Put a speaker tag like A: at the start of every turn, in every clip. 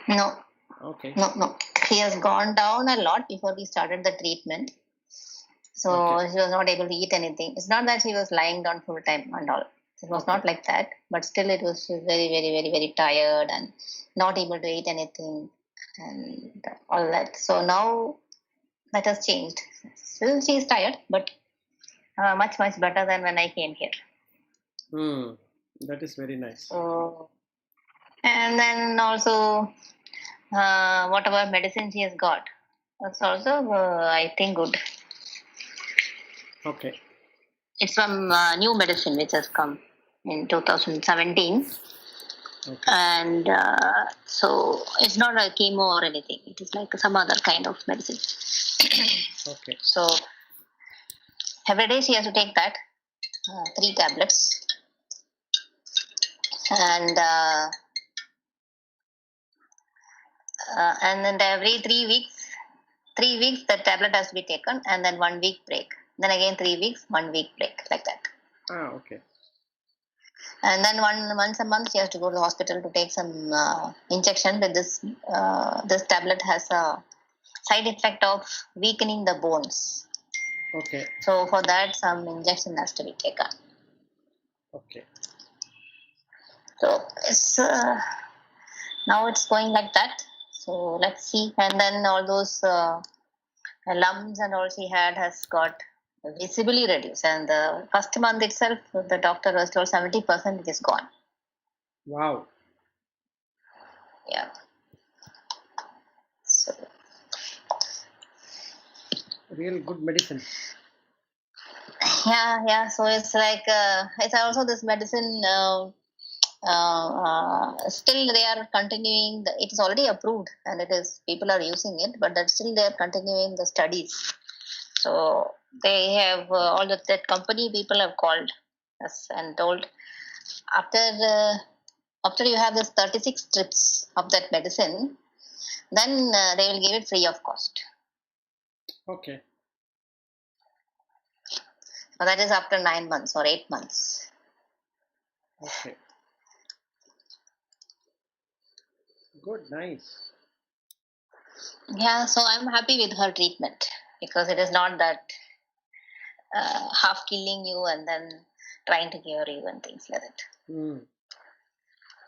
A: No,
B: Okay.
A: no. She has gone down a lot before we started the treatment. So
B: Okay.
A: she was not able to eat anything. It's not that she was lying down full time and all. It was
B: Okay.
A: not like that. But still, it was she was very, very, very, very tired and not able to eat anything and all that. So now that has changed. Still, she is tired, but much, much better than when I came here.
B: That is very nice.
A: So, and then also, whatever medicine she has got, that's also, I think, good.
B: Okay.
A: It's from new medicine which has come in 2017.
B: Okay.
A: And so it's not a chemo or anything. It is like some other kind of medicine.
B: Okay.
A: So every day she has to take that 3 tablets, and then every 3 weeks the tablet has to be taken, and then 1 week break. Then again 3 weeks, 1 week break, like that.
B: Okay.
A: And then once a month she has to go to the hospital to take some injection. With this tablet has a side effect of weakening the bones.
B: Okay.
A: So for that, some injection has to be taken.
B: Okay.
A: So it's now it's going like that. So let's see. And then all those lumps and all she had has got visibly reduced. And the first month itself, the doctor was told 70% it is gone.
B: Wow.
A: Yeah. So
B: Real good medicine.
A: yeah. So it's like it's also this medicine. Still they are continuing. It is already approved and it is people are using it, but that still they are continuing the studies. So they have all that company people have called us and told after you have this 36 strips of that medicine, then they will give it free of cost.
B: Okay.
A: So that is after 9 months or 8 months.
B: Okay. Good. Nice.
A: Yeah, so I'm happy with her treatment because it is not that half killing you and then trying to cure you and things like that.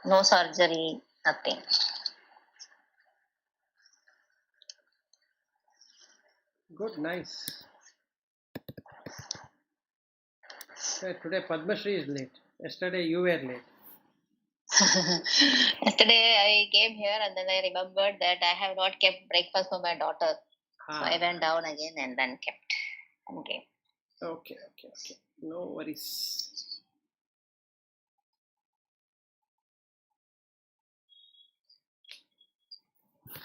A: No surgery, nothing.
B: Good. Nice. Today Padma Shri is late. Yesterday you were late.
A: Yesterday I came here and then I remembered that I have not kept breakfast for my daughter. So I went down again and then kept and came.
B: Okay. No worries.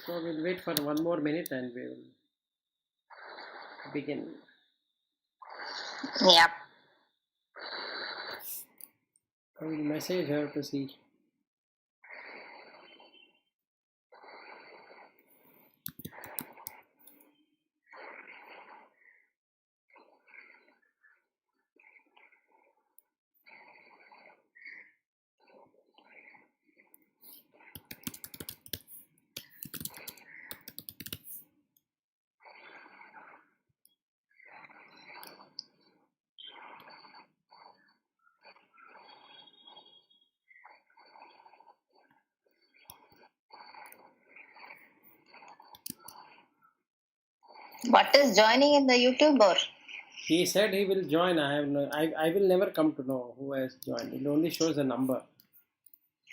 B: So we'll wait for 1 more minute and we will begin.
A: Yeah.
B: I will message her to see.
A: What is joining in the YouTube or?
B: He said he will join. I will never come to know who has joined. It only shows a number.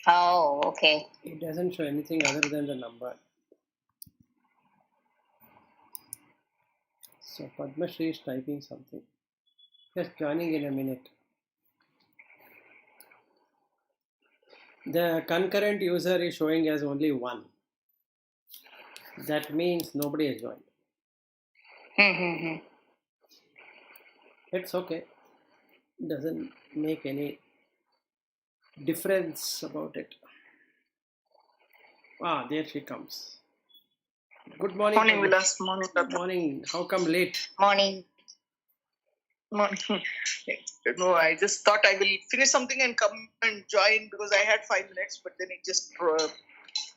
A: Oh, okay.
B: It doesn't show anything other than the number. So Padma Shri is typing something. Just joining in a minute. The concurrent user is showing as only 1. That means nobody has joined. It's okay. Doesn't make any difference about it. There she comes. Good morning.
C: Morning, Vilas. Morning, Dr.
B: Morning. How come late?
A: Morning.
C: No, I just thought I will finish something and come and join because I had 5 minutes, but then it just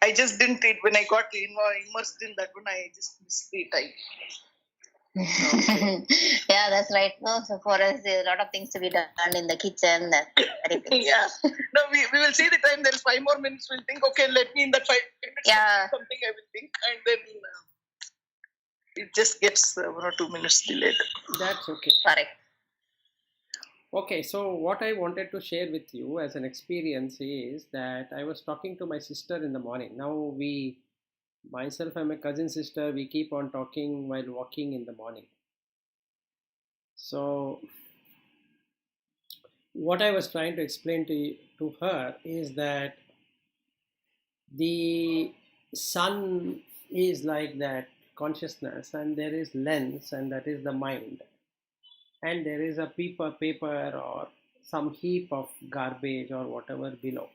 C: I just didn't read. When I got immersed in that one, I just missed the time.
B: Okay.
A: Yeah, that's right. No, so for us, there are a lot of things to be done in the kitchen. Very things.
C: Yeah. No, we will see the time. There is 5 more minutes. We'll think, okay, let me in that 5 minutes.
A: Yeah.
C: Something I will think, and then it just gets 1 or 2 minutes delayed.
B: That's okay.
A: Correct.
B: Okay, so what I wanted to share with you as an experience is that I was talking to my sister in the morning. Now myself and my cousin sister, we keep on talking while walking in the morning. So what I was trying to explain to her is that the sun is like that consciousness, and there is lens, and that is the mind, and there is a paper or some heap of garbage or whatever below.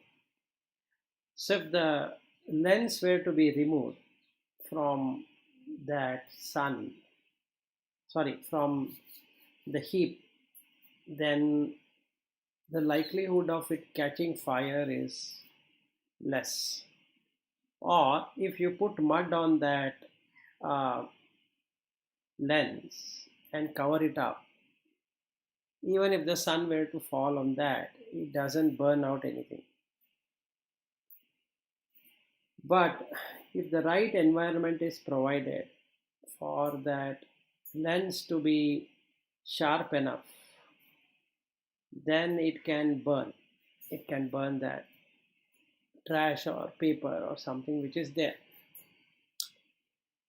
B: So if the lens were to be removed from that from the heap, then the likelihood of it catching fire is less. Or if you put mud on that uh, lens and cover it up, even if the sun were to fall on that, it doesn't burn out anything. But if the right environment is provided for that lens to be sharp enough, then it can burn. It can burn that trash or paper or something which is there.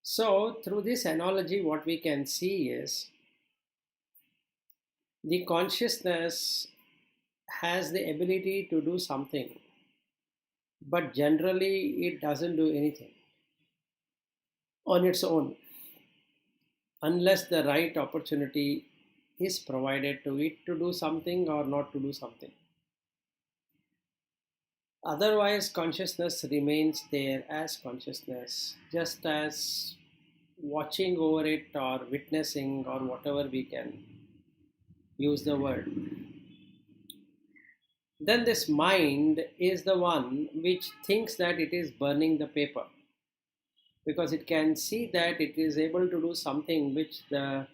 B: So, through this analogy, what we can see is the consciousness has the ability to do something, but generally it doesn't do anything on its own unless the right opportunity is provided to it to do something or not to do something. Otherwise, consciousness remains there as consciousness, just as watching over it or witnessing or whatever we can use the word. Then this mind is the one which thinks that it is burning the paper, because it can see that it is able to do something which the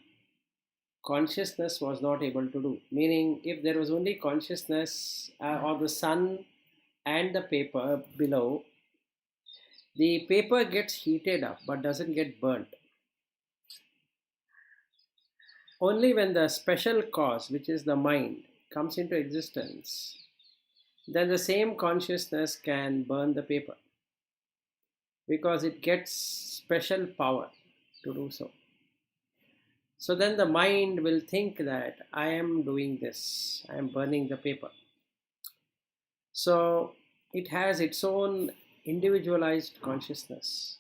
B: consciousness was not able to do. Meaning, if there was only consciousness or the sun and the paper below, the paper gets heated up but doesn't get burnt. Only when the special cause, which is the mind, comes into existence, then the same consciousness can burn the paper, because it gets special power to do so. So then the mind will think that I am doing this, I am burning the paper. So it has its own individualized consciousness.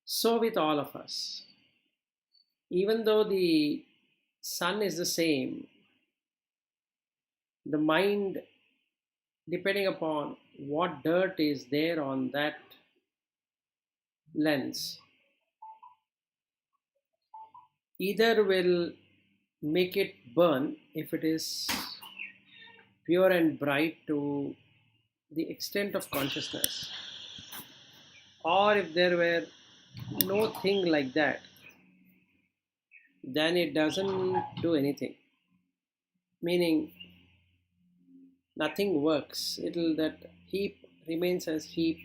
B: So with all of us, even though the sun is the same, the mind, depending upon what dirt is there on that lens, either will make it burn if it is pure and bright to the extent of consciousness, or if there were no thing like that, then it doesn't do anything. Meaning nothing works. It'll that heap remains as heap,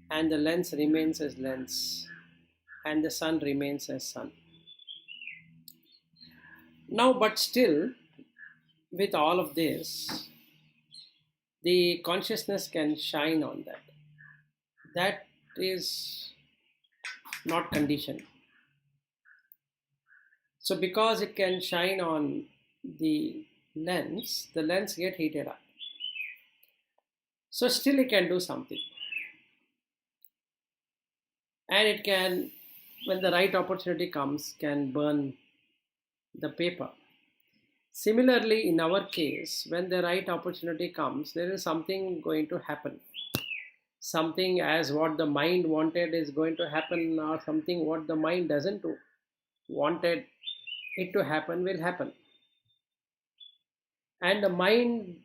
B: and the lens remains as lens, and the sun remains as sun. Now, but still, with all of this, the consciousness can shine on that. That is not conditioned. So because it can shine on the lens get heated up. So still it can do something. And it can, when the right opportunity comes, can burn the paper. Similarly, in our case, when the right opportunity comes, there is something going to happen. Something as what the mind wanted is going to happen, or something what the mind doesn't wanted it to happen will happen. And the mind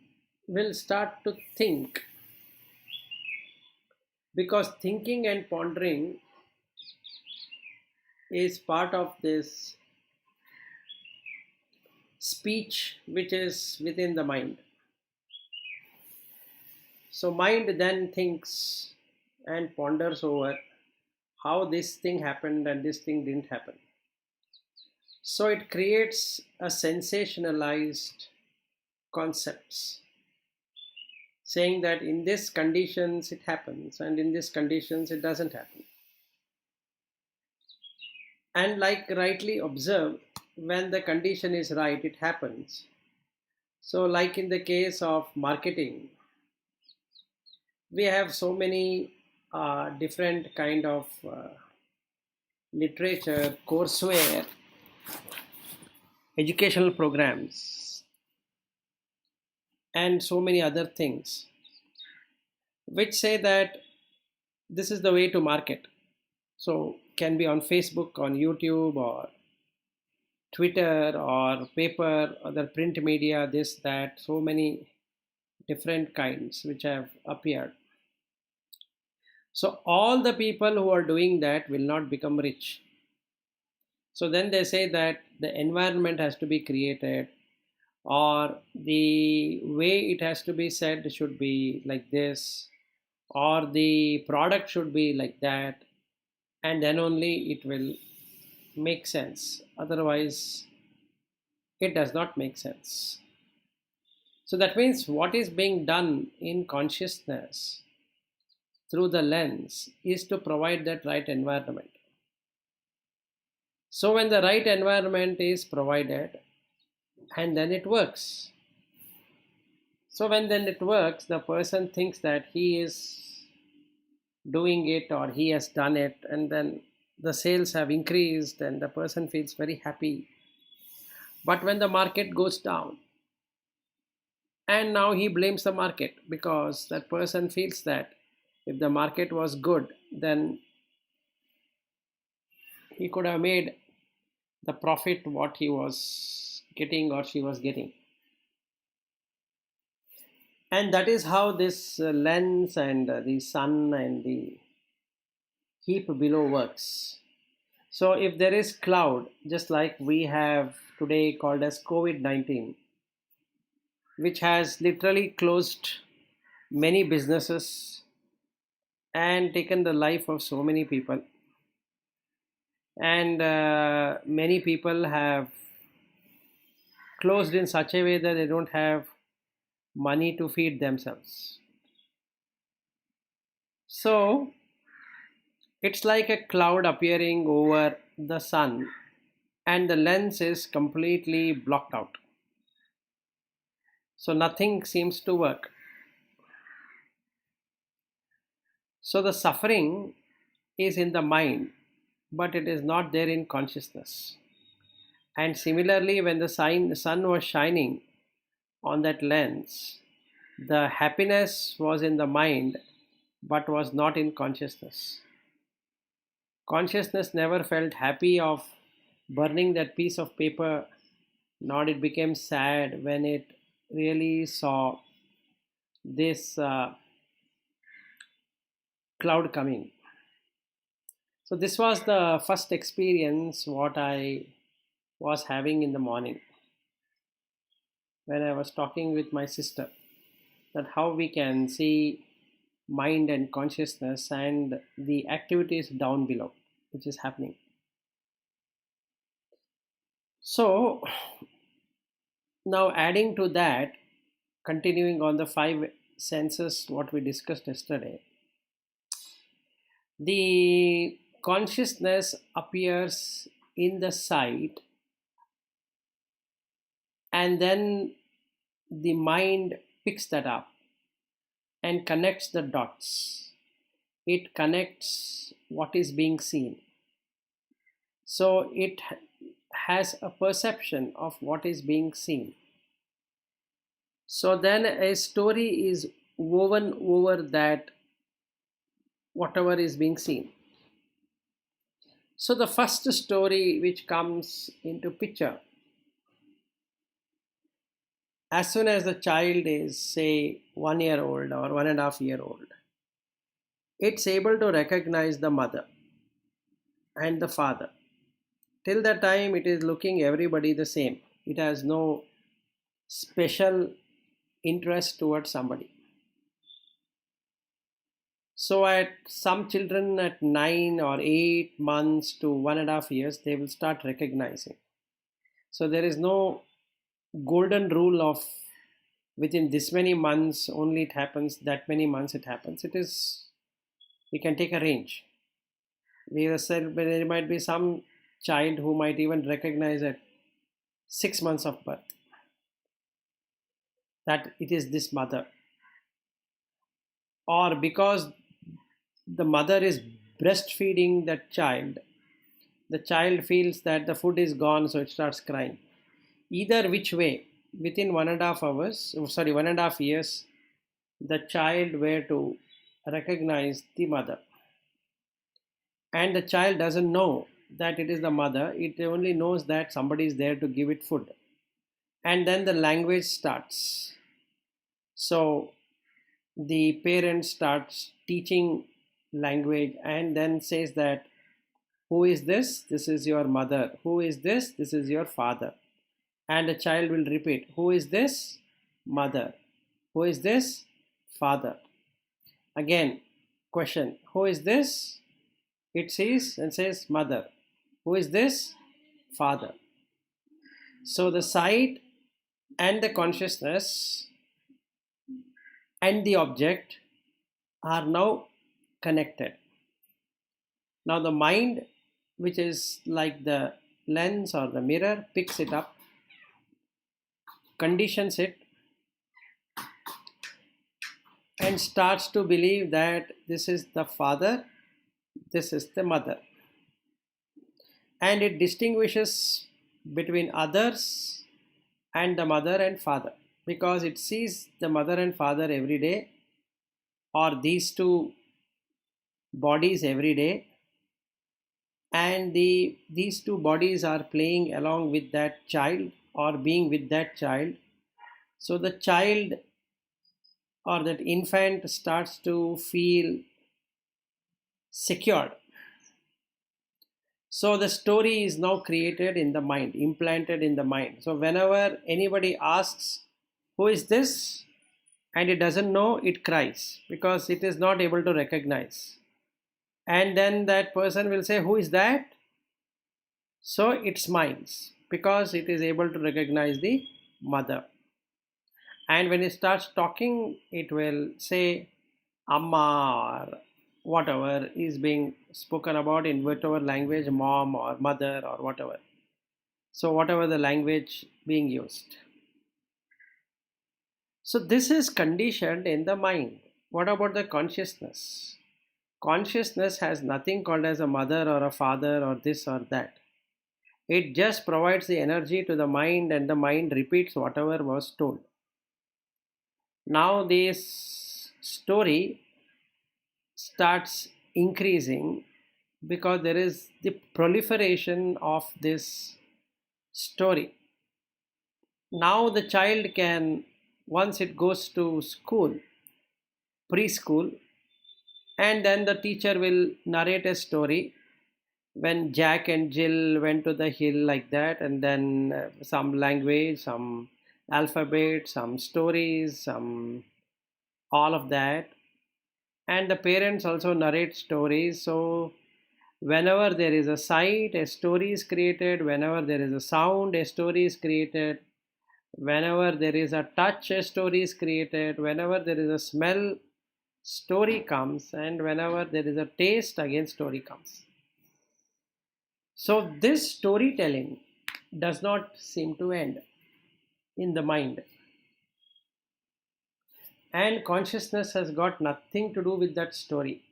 B: will start to think because thinking and pondering is part of this speech which is within the mind. So mind then thinks and ponders over how this thing happened and this thing didn't happen. So it creates a sensationalized concepts saying that in this conditions it happens and in this conditions it doesn't happen. And like rightly observed, when the condition is right, it happens. So like in the case of marketing, we have so many different kind of literature, courseware, educational programs, and so many other things which say that this is the way to market. So can be on Facebook, on YouTube, or Twitter, or paper, other print media, this, that, so many different kinds which have appeared. So all the people who are doing that will not become rich. So then they say that the environment has to be created, or the way it has to be said should be like this, or the product should be like that, and then only it will make sense. Otherwise, it does not make sense. So that means what is being done in consciousness through the lens is to provide that right environment. So when the right environment is provided, and then it works. So when then it works, the person thinks that he is doing it or he has done it, and then the sales have increased and the person feels very happy. But when the market goes down, and now he blames the market, because that person feels that if the market was good, then he could have made the profit what he was getting or she was getting. And that is how this lens and the sun and the heap below works. So if there is cloud, just like we have today called as COVID-19, which has literally closed many businesses and taken the life of so many people, and many people have closed in such a way that they don't have money to feed themselves. So it's like a cloud appearing over the sun, and the lens is completely blocked out. So nothing seems to work. So the suffering is in the mind, but it is not there in consciousness. And similarly, when the sun was shining on that lens, the happiness was in the mind, but was not in consciousness. Consciousness never felt happy of burning that piece of paper, nor it became sad when it really saw this cloud coming. So this was the first experience what I was having in the morning when I was talking with my sister, that how we can see mind and consciousness and the activities down below which is happening. So now adding to that, continuing on the five senses what we discussed yesterday, the consciousness appears in the sight, and then the mind picks that up and connects the dots. It connects what is being seen. So it has a perception of what is being seen. So then a story is woven over that, whatever is being seen. So the first story which comes into picture, as soon as the child is say 1 year old or 1.5 year old, it's able to recognize the mother and the father. Till the time it is looking everybody the same. It has no special interest towards somebody. So at some children at 9 or 8 months to 1.5 years, they will start recognizing. So there is no golden rule of within this many months only it happens, that many months it happens. It is, we can take a range. We have said there might be some child who might even recognize at 6 months of birth that it is this mother, or because the mother is breastfeeding that child, the child feels that the food is gone, so it starts crying. Either which way, within 1.5 hours, 1.5 years, the child were to recognize the mother. And the child doesn't know that it is the mother, it only knows that somebody is there to give it food. And then the language starts. So the parent starts teaching language and then says that, who is this? This is your mother. Who is this? This is your father. And the child will repeat, who is this? Mother. Who is this? Father. Again, question, who is this? It sees and says mother. Who is this? Father. So the sight and the consciousness and the object are now connected. Now the mind, which is like the lens or the mirror, picks it up, conditions it, and starts to believe that this is the father, this is the mother. And it distinguishes between others and the mother and father because it sees the mother and father every day, or these two bodies every day, and these two bodies are playing along with that child or being with that child. So the child or that infant starts to feel secured. So the story is now created in the mind, implanted in the mind. So whenever anybody asks, who is this? And it doesn't know, it cries because it is not able to recognize. And then that person will say, who is that? So it smiles because it is able to recognize the mother. And when it starts talking, it will say Amma or whatever is being spoken about in whatever language, mom or mother or whatever. So whatever the language being used. So this is conditioned in the mind. What about the consciousness? Consciousness has nothing called as a mother or a father or this or that. It just provides the energy to the mind and the mind repeats whatever was told. Now this story starts increasing because there is the proliferation of this story. Now the child can, once it goes to school, preschool, and then the teacher will narrate a story when Jack and Jill went to the hill like that, and then some language, some alphabet, some stories, some all of that. And the parents also narrate stories. So whenever there is a sight, a story is created. Whenever there is a sound, a story is created. Whenever there is a touch, a story is created. Whenever there is a smell, story comes. And whenever there is a taste, again story comes. So this storytelling does not seem to end in the mind. And consciousness has got nothing to do with that story.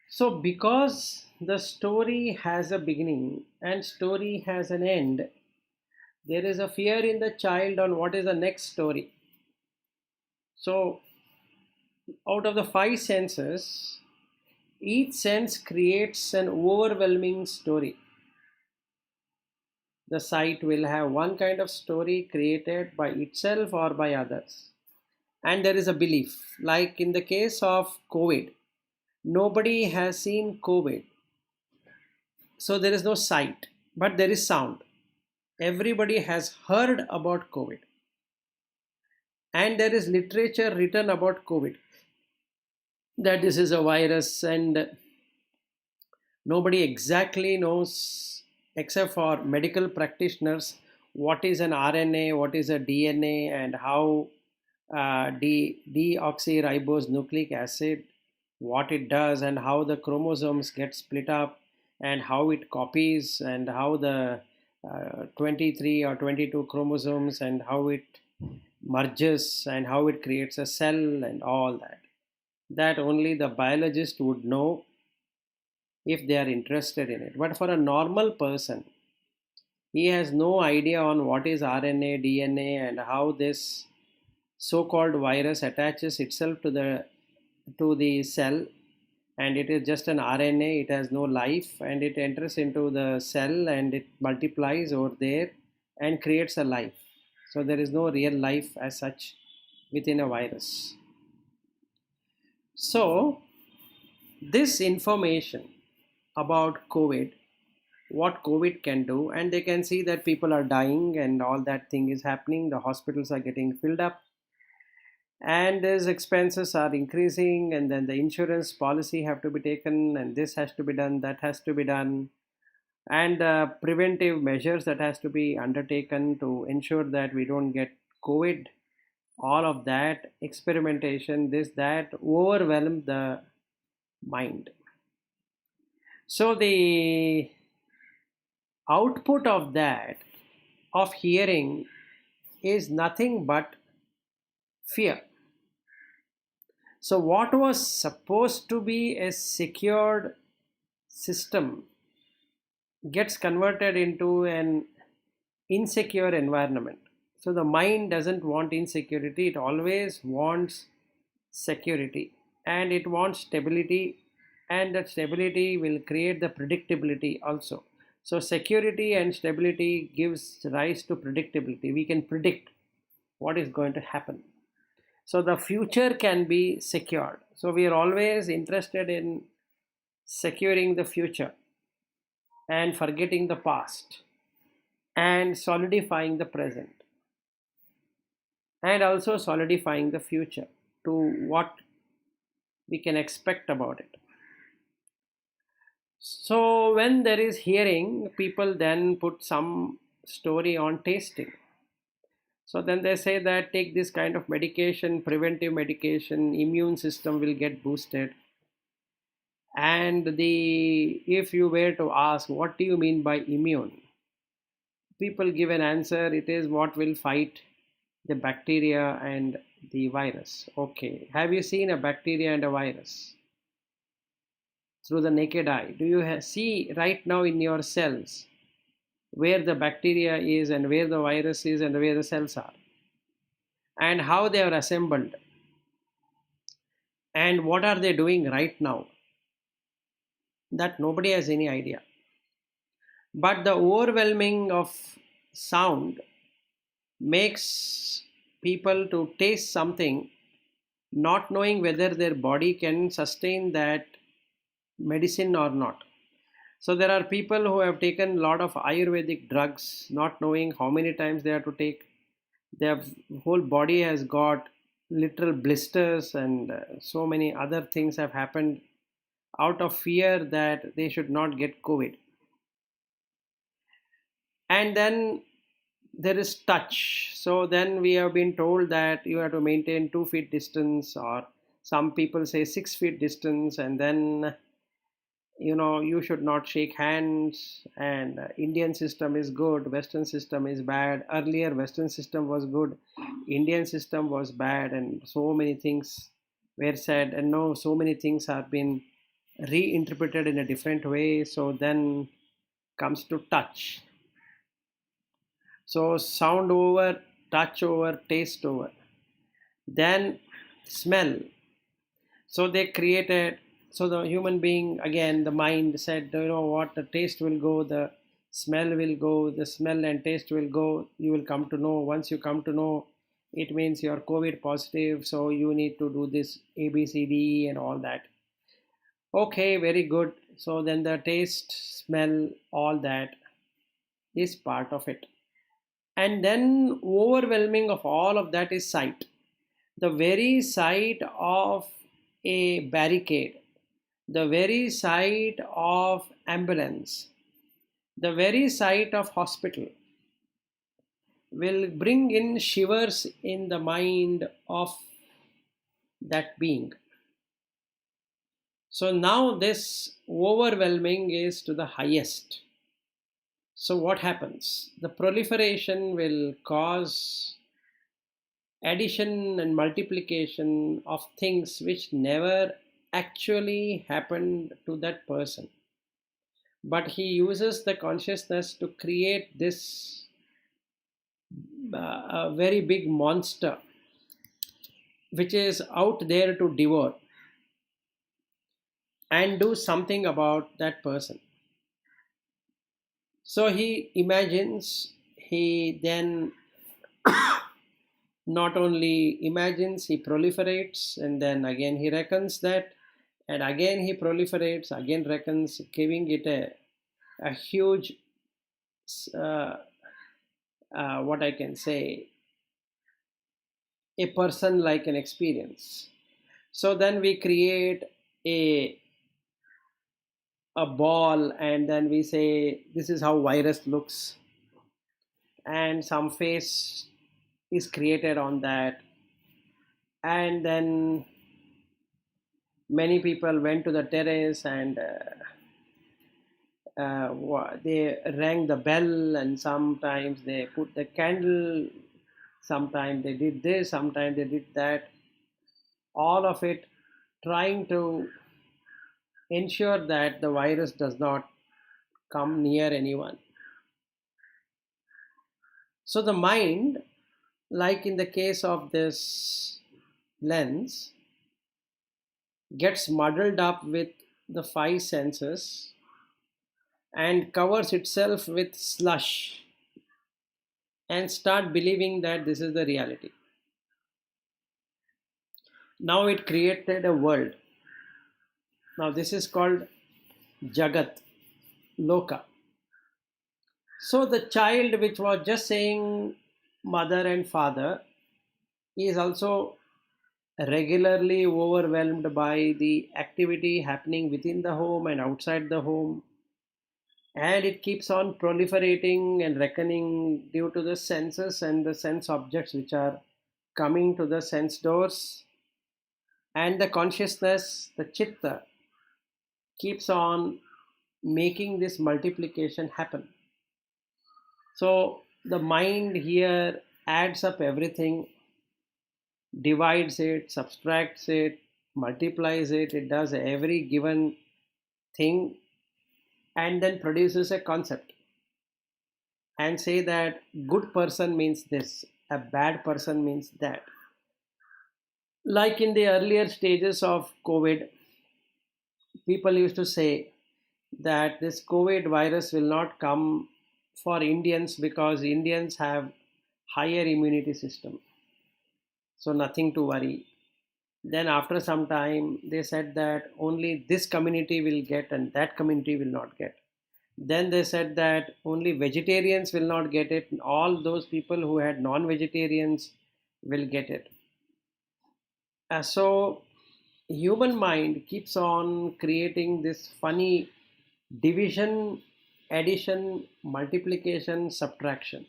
B: So because the story has a beginning and story has an end, there is a fear in the child on what is the next story. So out of the five senses, each sense creates an overwhelming story. The sight will have one kind of story created by itself or by others. and there is a belief. Like in the case of COVID, nobody has seen COVID, so there is no sight, but there is sound. Everybody has heard about COVID, and there is literature written about COVID, that this is a virus, and nobody exactly knows, except for medical practitioners, what is an RNA, what is a DNA, and how deoxyribose nucleic acid, what it does, and how the chromosomes get split up, and how it copies, and how the 23 or 22 chromosomes, and how it merges, and how it creates a cell, and all that. That only the biologist would know if they are interested in it. But for a normal person, he has no idea on what is RNA, DNA, and how this so-called virus attaches itself to the cell, and it is just an RNA. It has no life, and it enters into the cell and it multiplies over there and creates a life. So there is no real life as such within a virus. So this information about COVID, what COVID can do, and they can see that people are dying and all that thing is happening. The hospitals are getting filled up, and these expenses are increasing, and then the insurance policy have to be taken, and this has to be done, that has to be done, and preventive measures that has to be undertaken to ensure that we don't get COVID. All of that experimentation, this that overwhelm the mind. So the output of that, of hearing, is nothing but fear. So what was supposed to be a secured system gets converted into an insecure environment. So the mind doesn't want insecurity, it always wants security, and it wants stability, and that stability will create the predictability also. So security and stability gives rise to predictability. We can predict what is going to happen. So the future can be secured. So we are always interested in securing the future and forgetting the past and solidifying the present and also solidifying the future to what we can expect about it. So when there is hearing, people then put some story on tasting. So then they say that take this kind of medication, preventive medication, immune system will get boosted. And if you were to ask, what do you mean by immune? People give an answer, it is what will fight the bacteria and the virus. Okay, have you seen a bacteria and a virus through the naked eye? Do you see right now in your cells where the bacteria is and where the virus is and where the cells are, and how they are assembled, and what are they doing right now? That nobody has any idea. But the overwhelming of sound makes people to taste something, not knowing whether their body can sustain that medicine or not. So there are people who have taken a lot of Ayurvedic drugs, not knowing how many times they have to take. Their whole body has got literal blisters, and so many other things have happened out of fear that they should not get COVID. And then there is touch. So then we have been told that you have to maintain 2 feet distance, or some people say 6 feet distance, and then you should not shake hands, and Indian system is good, Western system is bad. Earlier Western system was good, Indian system was bad, and so many things were said, and now so many things have been reinterpreted in a different way. So then comes to touch. So sound over, touch over, taste over. Then smell. So they created, so the human being, again, the mind said, you know what, the taste will go, the smell will go, the smell and taste will go. You will come to know. Once you come to know, it means you're COVID positive, so you need to do this ABCD and all that. Okay, very good. So then the taste, smell, all that is part of it. And then overwhelming of all of that is sight. The very sight of a barricade, the very sight of ambulance, the very sight of hospital will bring in shivers in the mind of that being. So now this overwhelming is to the highest. So what happens? The proliferation will cause addition and multiplication of things which never actually happened to that person. But he uses the consciousness to create this a very big monster which is out there to devour and do something about that person. So he imagines, he then not only imagines, he proliferates, and then again he reckons that, and again he proliferates, again reckons, giving it a huge, uh, what I can say, a person like an experience. So then we create a a ball, and then we say this is how virus looks, and some face is created on that, and then many people went to the terrace and they rang the bell, and sometimes they put the candle, sometimes they did this, sometimes they did that, all of it trying to ensure that the virus does not come near anyone. So the mind, like in the case of this lens, gets muddled up with the five senses and covers itself with slush and start believing that this is the reality. Now it created a world. Now this is called Jagat, Loka. So the child which was just saying mother and father is also regularly overwhelmed by the activity happening within the home and outside the home, and it keeps on proliferating and reckoning due to the senses and the sense objects which are coming to the sense doors, and the consciousness, the chitta, keeps on making this multiplication happen. So the mind here adds up everything, divides it, subtracts it, multiplies it, it does every given thing, and then produces a concept and say that good person means this, a bad person means that. Like in the earlier stages of COVID, people used to say that this COVID virus will not come for Indians because Indians have higher immunity system, so nothing to worry. Then after some time, they said that only this community will get and that community will not get. Then they said that only vegetarians will not get it, and all those people who had non-vegetarians will get it. So human mind keeps on creating this funny division, addition, multiplication, subtraction.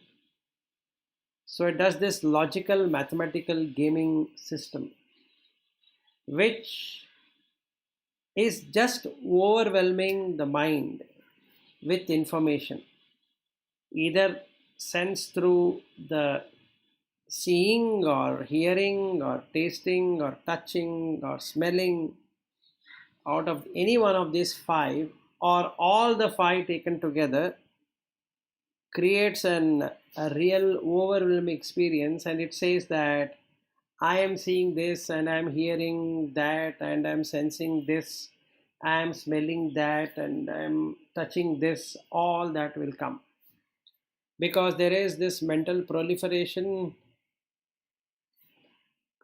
B: So it does this logical mathematical gaming system, which is just overwhelming the mind with information, either sensed through the seeing or hearing or tasting or touching or smelling, out of any one of these five or all the five taken together, creates a real overwhelming experience. And it says that I am seeing this and I'm hearing that and I'm sensing this, I'm smelling that and I'm touching this, all that will come because there is this mental proliferation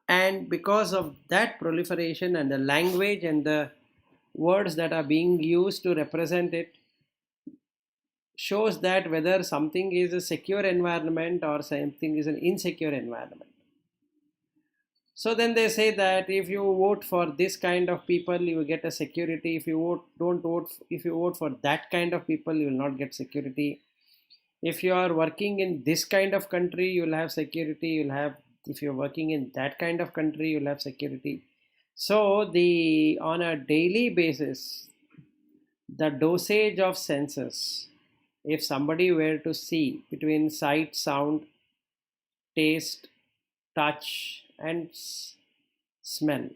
B: And because of that proliferation and the language and the words that are being used to represent it, shows that whether something is a secure environment or something is an insecure environment. So then they say that if you vote for this kind of people, you will get a security. If you don't vote, if you vote for that kind of people, you will not get security. If you are working in this kind of country, you will have security. You'll have, if you're working in that kind of country, you'll have security. So the on a daily basis, the dosage of senses, if somebody were to see between sight, sound, taste, touch, and smell,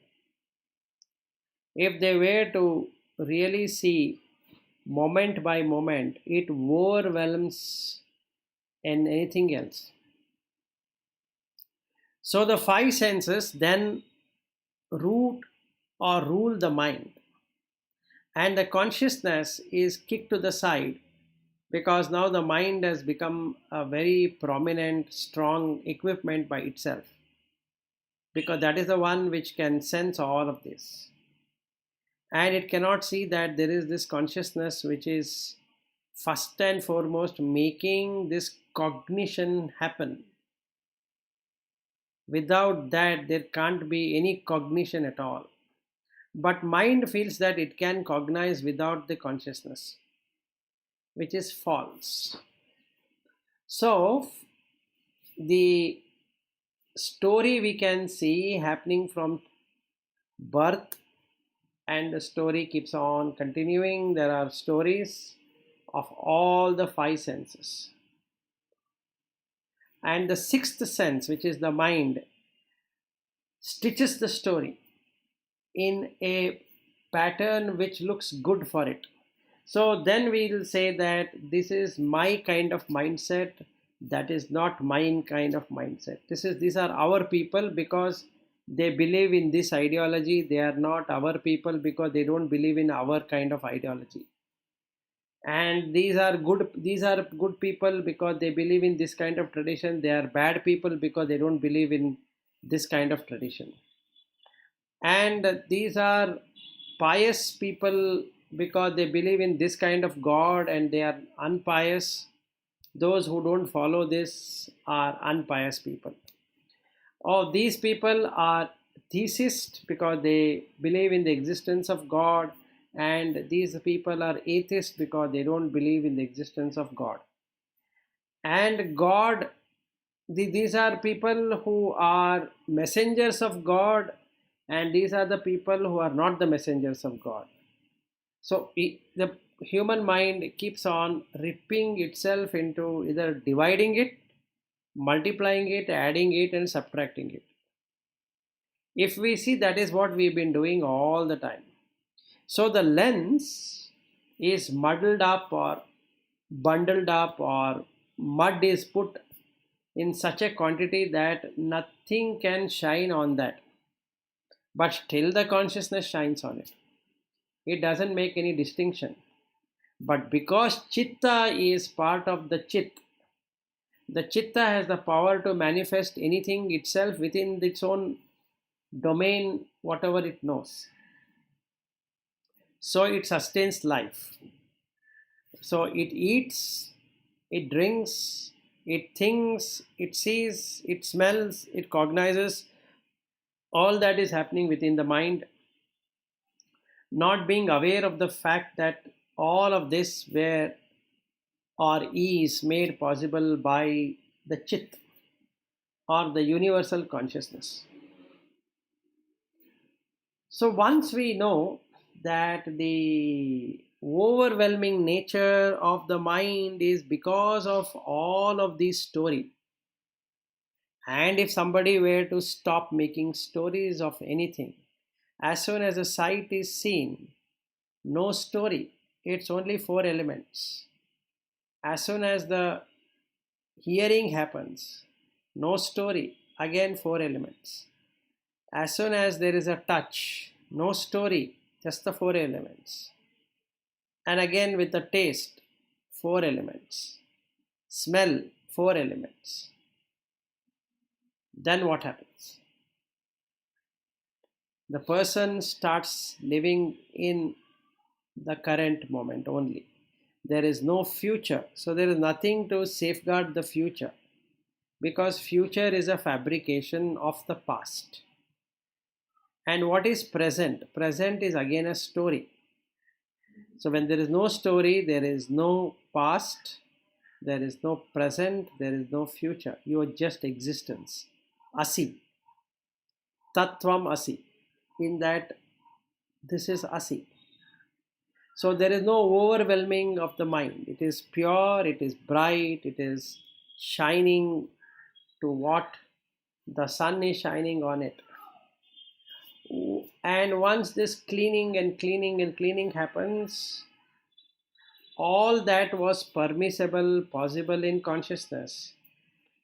B: if they were to really see moment by moment, it overwhelms and anything else. So the five senses then root or rule the mind, and the consciousness is kicked to the side because now the mind has become a very prominent, strong equipment by itself, because that is the one which can sense all of this. And it cannot see that there is this consciousness which is first and foremost making this cognition happen. Without that, there can't be any cognition at all. But mind feels that it can cognize without the consciousness, which is false. So, the story we can see happening from birth, and the story keeps on continuing. There are stories of all the five senses. And the sixth sense, which is the mind, stitches the story in a pattern which looks good for it. So then we'll say that this is my kind of mindset, that is not mine kind of mindset. These are our people because they believe in this ideology. They are not our people because they don't believe in our kind of ideology. And these are good people because they believe in this kind of tradition. They are bad people because they don't believe in this kind of tradition. And these are pious people because they believe in this kind of god, and they are unpious. Those who don't follow this are unpious people. Oh, these people are theists because they believe in the existence of god, and these people are atheists because they don't believe in the existence of god. And god, these are people who are messengers of god, and these are the people who are not the messengers of god. So the human mind keeps on ripping itself into either dividing it, multiplying it, adding it, and subtracting it. If we see, that is what we've been doing all the time. So the lens is muddled up or bundled up, or mud is put in such a quantity that nothing can shine on that. But still the consciousness shines on it. It doesn't make any distinction. But because chitta is part of the chitta has the power to manifest anything itself within its own domain, whatever it knows. So it sustains life. So it eats, it drinks, it thinks, it sees, it smells, it cognizes. All that is happening within the mind, not being aware of the fact that all of this were or is made possible by the chit, or the universal consciousness. So once we know that the overwhelming nature of the mind is because of all of these story, and if somebody were to stop making stories of anything, as soon as a sight is seen, no story, it's only four elements. As soon as the hearing happens, no story, again four elements. As soon as there is a touch, no story, just the four elements. And again with the taste, four elements. Smell, four elements. Then what happens? The person starts living in the current moment only. There is no future, so there is nothing to safeguard the future, because future is a fabrication of the past. And what is present? Present is again a story. So when there is no story, there is no past, there is no present, there is no future. You are just existence. Asi. Tattvam Asi. In that, this is Asi. So there is no overwhelming of the mind. It is pure, it is bright, it is shining to what the sun is shining on it. And once this cleaning and cleaning and cleaning happens, all that was permissible, possible in consciousness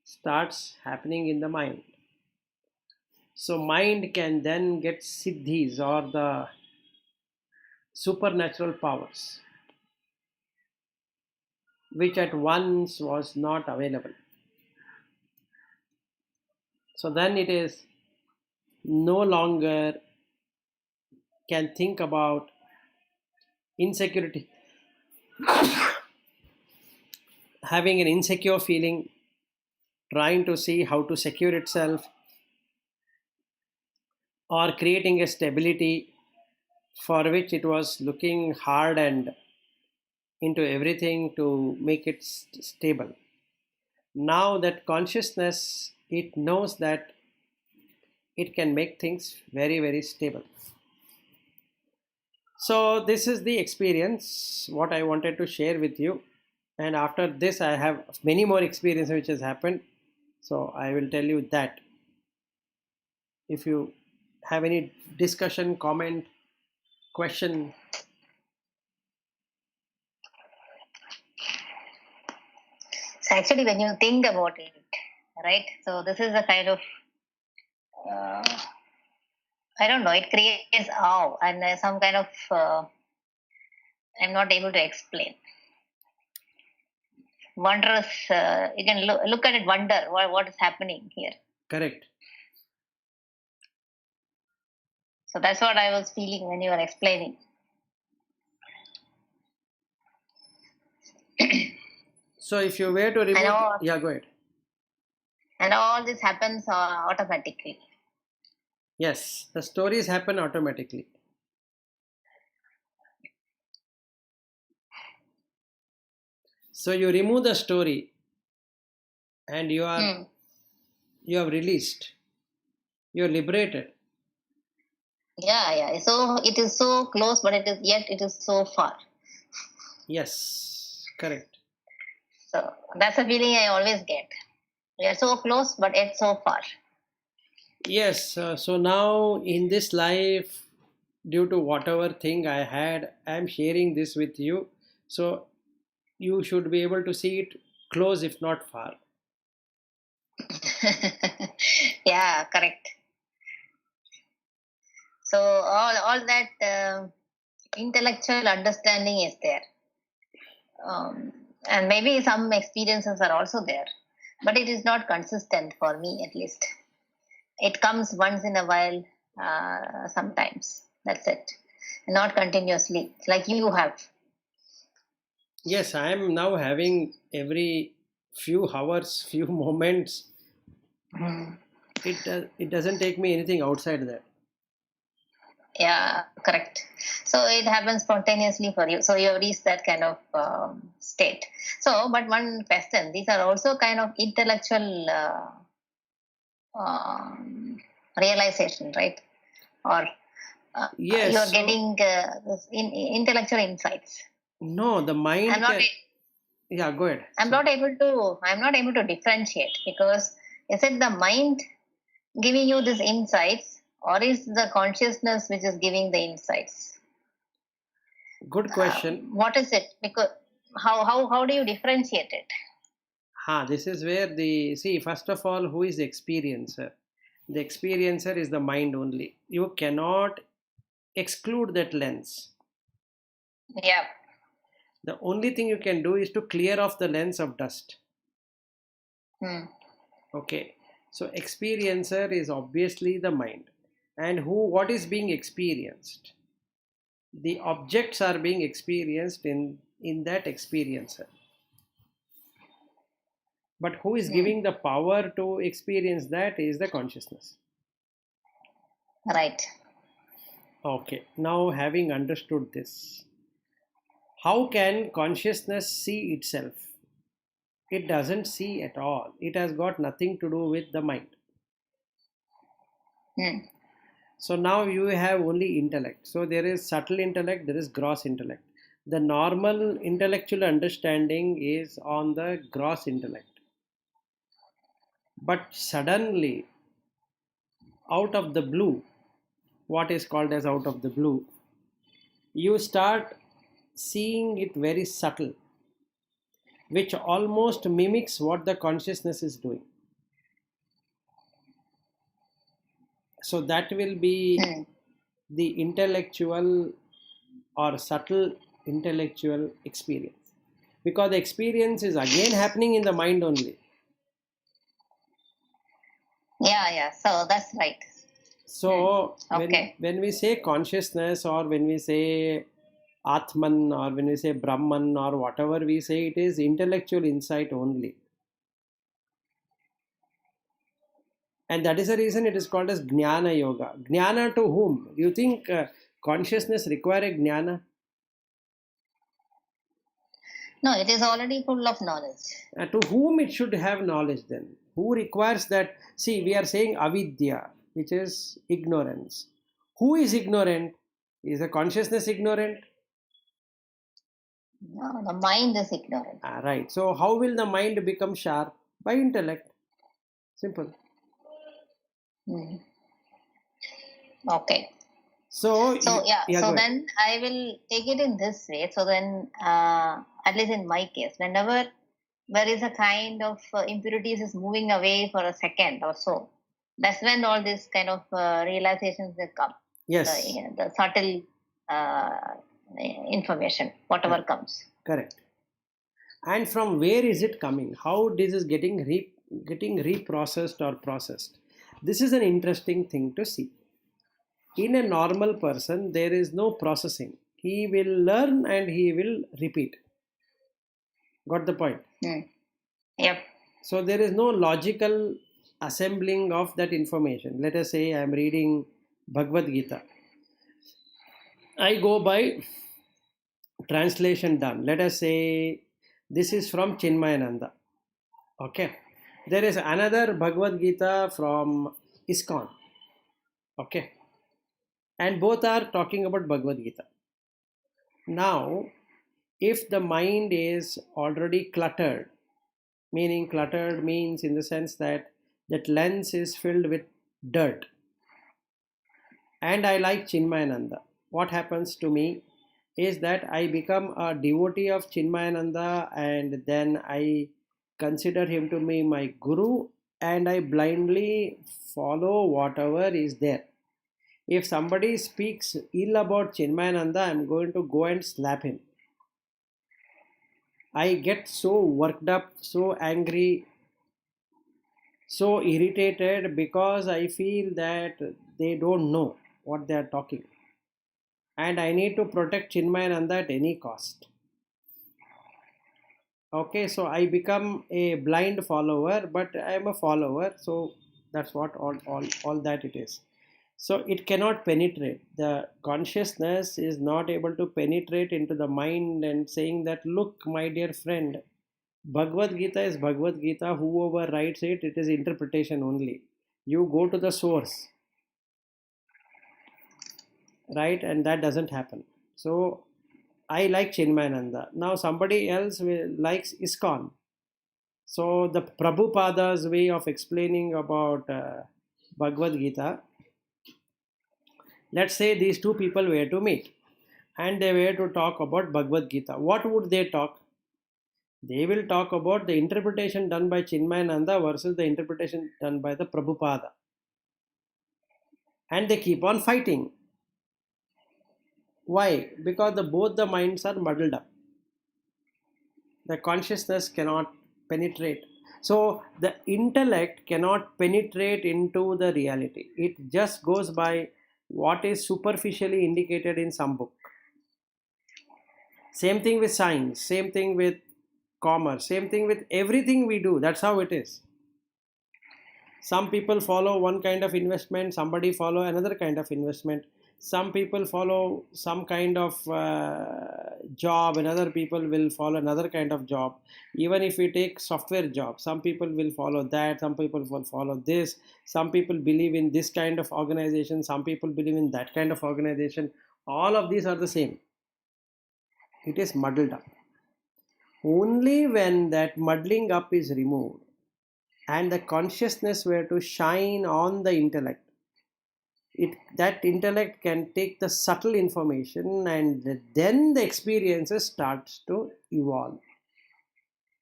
B: starts happening in the mind. So mind can then get siddhis, or the supernatural powers, which at once was not available. So then it is no longer can think about insecurity, having an insecure feeling, trying to see how to secure itself, or creating a stability for which it was looking hard and into everything to make it stable. Now that consciousness, it knows that it can make things very, very stable. So this is the experience what I wanted to share with you. And after this, I have many more experiences which has happened. So I will tell you that. If you have any discussion, comment, question.
A: So actually, when you think about it, right? So this is a kind of, uh, I don't know, it creates awe and some kind of, I'm not able to explain. Wondrous, you can look at it, wonder what is happening here.
B: Correct.
A: So that's what I was feeling when you were explaining.
B: So if you were to remove, yeah, go ahead.
A: And all this happens automatically.
B: Yes, the stories happen automatically. So you remove the story, and you have released, you're liberated.
A: Yeah. So it is so close, but it is so far.
B: Yes, correct.
A: So that's a feeling I always get. We are so close, but yet so far.
B: Yes, so now in this life, due to whatever thing I had, I'm sharing this with you. So you should be able to see it close, if not far.
A: Yeah, correct. So all that intellectual understanding is there, and maybe some experiences are also there, but it is not consistent for me, at least. It comes once in a while, sometimes. That's it, not continuously, like you have.
B: Yes, I am now having every few hours, few moments. It doesn't take me anything outside that.
A: Yeah, correct. So it happens spontaneously for you. So you have reached that kind of state. So, but one question: these are also kind of intellectual realization, right? Or
B: Yes,
A: you are
B: so
A: getting intellectual insights.
B: no, the mind
A: I'm not.
B: can. Yeah, go ahead.
A: I'm
B: Sorry.
A: not able to. I'm not able to differentiate, because is it the mind giving you these insights, or is the consciousness which is giving the insights?
B: Good question.
A: What is it? Because how do you differentiate it?
B: This is where the see. First of all, who is the experiencer? The experiencer is the mind only. You cannot exclude that lens.
A: Yeah.
B: The only thing you can do is to clear off the lens of dust.
A: Hmm.
B: Okay. So experiencer is obviously the mind. and what is being experienced. The objects are being experienced in that experiencer. But who is
A: Hmm.
B: giving the power to experience that is the consciousness.
A: Right.
B: Okay, now having understood this, how can consciousness see itself? It doesn't see at all. It has got nothing to do with the mind.
A: Hmm.
B: So now you have only intellect. So there is subtle intellect, there is gross intellect. The normal intellectual understanding is on the gross intellect. But suddenly, out of the blue, what is called as out of the blue, you start seeing it very subtle, which almost mimics what the consciousness is doing. So that will be
A: Hmm.
B: the intellectual or subtle intellectual experience, because the experience is again happening in the mind only.
A: Yeah, yeah. So that's right. Hmm.
B: So
A: Okay.
B: when we say consciousness, or when we say atman, or when we say brahman, or whatever we say, it is intellectual insight only. And that is the reason it is called as jnana yoga. Jnana to whom? You think consciousness require a jnana?
A: No, it is already full of knowledge.
B: To whom it should have knowledge then? Who requires that? See, we are saying avidya, which is ignorance. Who is ignorant? Is the consciousness ignorant?
A: No, the mind is ignorant.
B: Right. So, how will the mind become sharp? By intellect. Simple.
A: Hmm. Okay.
B: So,
A: So yeah,
B: yeah,
A: so
B: go ahead.
A: then I will take it in this way. So then, at least in my case, whenever there is a kind of impurities is moving away for a second or so, that's when all these kind of realizations will come.
B: Yes,
A: The subtle uh, information, whatever comes.
B: correct. And from where is it coming? How this is getting reprocessed or processed? This is an interesting thing to see. In a normal person, there is no processing. He will learn and he will repeat. Got the point?
A: Hmm. Yep.
B: So there is no logical assembling of that information. Let us say I am reading Bhagavad Gita. I go by translation done. Let us say this is from Chinmayananda. Okay. There is another Bhagavad Gita from ISKCON. Okay. And both are talking about Bhagavad Gita. Now, if the mind is already cluttered, meaning cluttered means in the sense that that lens is filled with dirt, and I like Chinmayananda, what happens to me is that I become a devotee of Chinmayananda, and then I consider him to be my guru, and I blindly follow whatever is there. If somebody speaks ill about Chinmayananda, I'm going to go and slap him. I get so worked up, so angry, so irritated, because I feel that they don't know what they are talking, and I need to protect Chinmayananda at any cost. Okay, so I become a blind follower, but I am a follower, so that's what all that it is. So it cannot penetrate. The consciousness is not able to penetrate into the mind and saying that, look, my dear friend, Bhagavad Gita is Bhagavad Gita. Whoever writes it, it is interpretation only. You go to the source, right? And that doesn't happen. So I like Chinmayananda. Now somebody else likes ISKCON. So the Prabhupada's way of explaining about Bhagavad Gita, let's say these two people were to meet and they were to talk about Bhagavad Gita. What would they talk? They will talk about the interpretation done by Chinmayananda versus the interpretation done by the Prabhupada. And they keep on fighting. Why? Because both the minds are muddled up. The consciousness cannot penetrate. So the intellect cannot penetrate into the reality. It just goes by what is superficially indicated in some book. Same thing with science, same thing with commerce, same thing with everything we do. That's how it is. Some people follow one kind of investment, somebody follow another kind of investment. Some people follow some kind of job, and other people will follow another kind of job. Even if we take software job, some people will follow that, some people will follow this. Some people believe in this kind of organization, some people believe in that kind of organization. All of these are the same. It is muddled up. Only when that muddling up is removed and the consciousness were to shine on the intellect, that intellect can take the subtle information, and then the experiences starts to evolve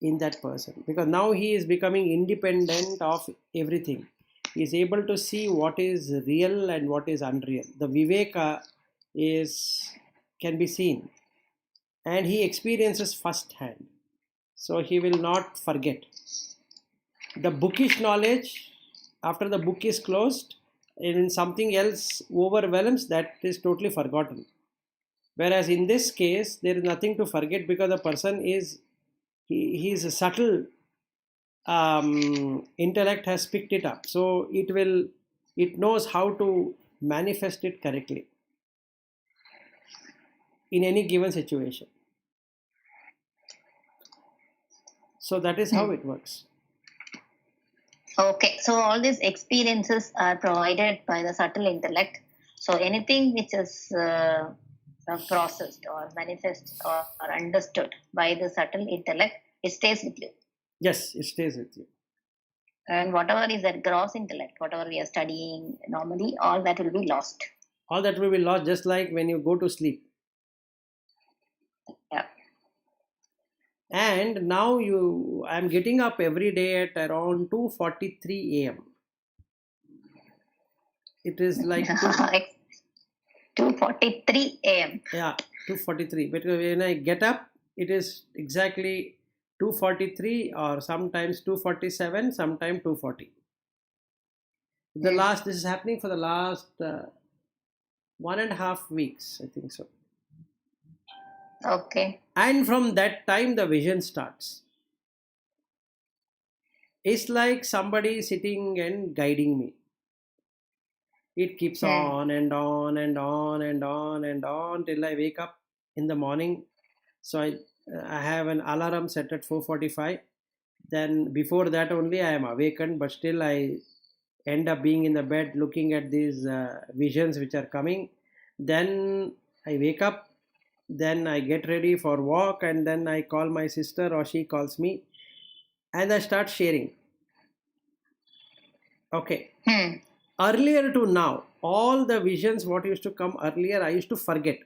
B: in that person, because now he is becoming independent of everything. He is able to see what is real and what is unreal. The viveka is can be seen, and he experiences firsthand, so he will not forget. The bookish knowledge, after the book is closed and something else overwhelms, that is totally forgotten. Whereas in this case, there is nothing to forget, because the person is, he is a subtle intellect has picked it up, so it knows how to manifest it correctly in any given situation. So that is how it works.
A: Okay, so all these experiences are provided by the subtle intellect. So anything which is processed or manifest or understood by the subtle intellect, it stays with you.
B: Yes, it stays with you.
A: And whatever is that gross intellect, whatever we are studying normally, all that will be lost.
B: All that will be lost, just like when you go to sleep.
A: Yeah.
B: And now I'm getting up every day at around 2:43 a.m. It is like
A: 2:43 a.m.
B: Yeah, 2:43. But when I get up, it is exactly 2:43, or sometimes 2:47, sometimes 2:40. This is happening for the last 1.5 weeks, I think so.
A: Okay.
B: And from that time, the vision starts. It's like somebody sitting and guiding me. It keeps on and on and on and on and on till I wake up in the morning. So I have an alarm set at 4:45. Then before that only I am awakened, but still I end up being in the bed looking at these visions which are coming. Then I wake up, then I get ready for walk, and then I call my sister or she calls me, and I start sharing. Okay. Earlier to now, all the visions what used to come earlier, I used to forget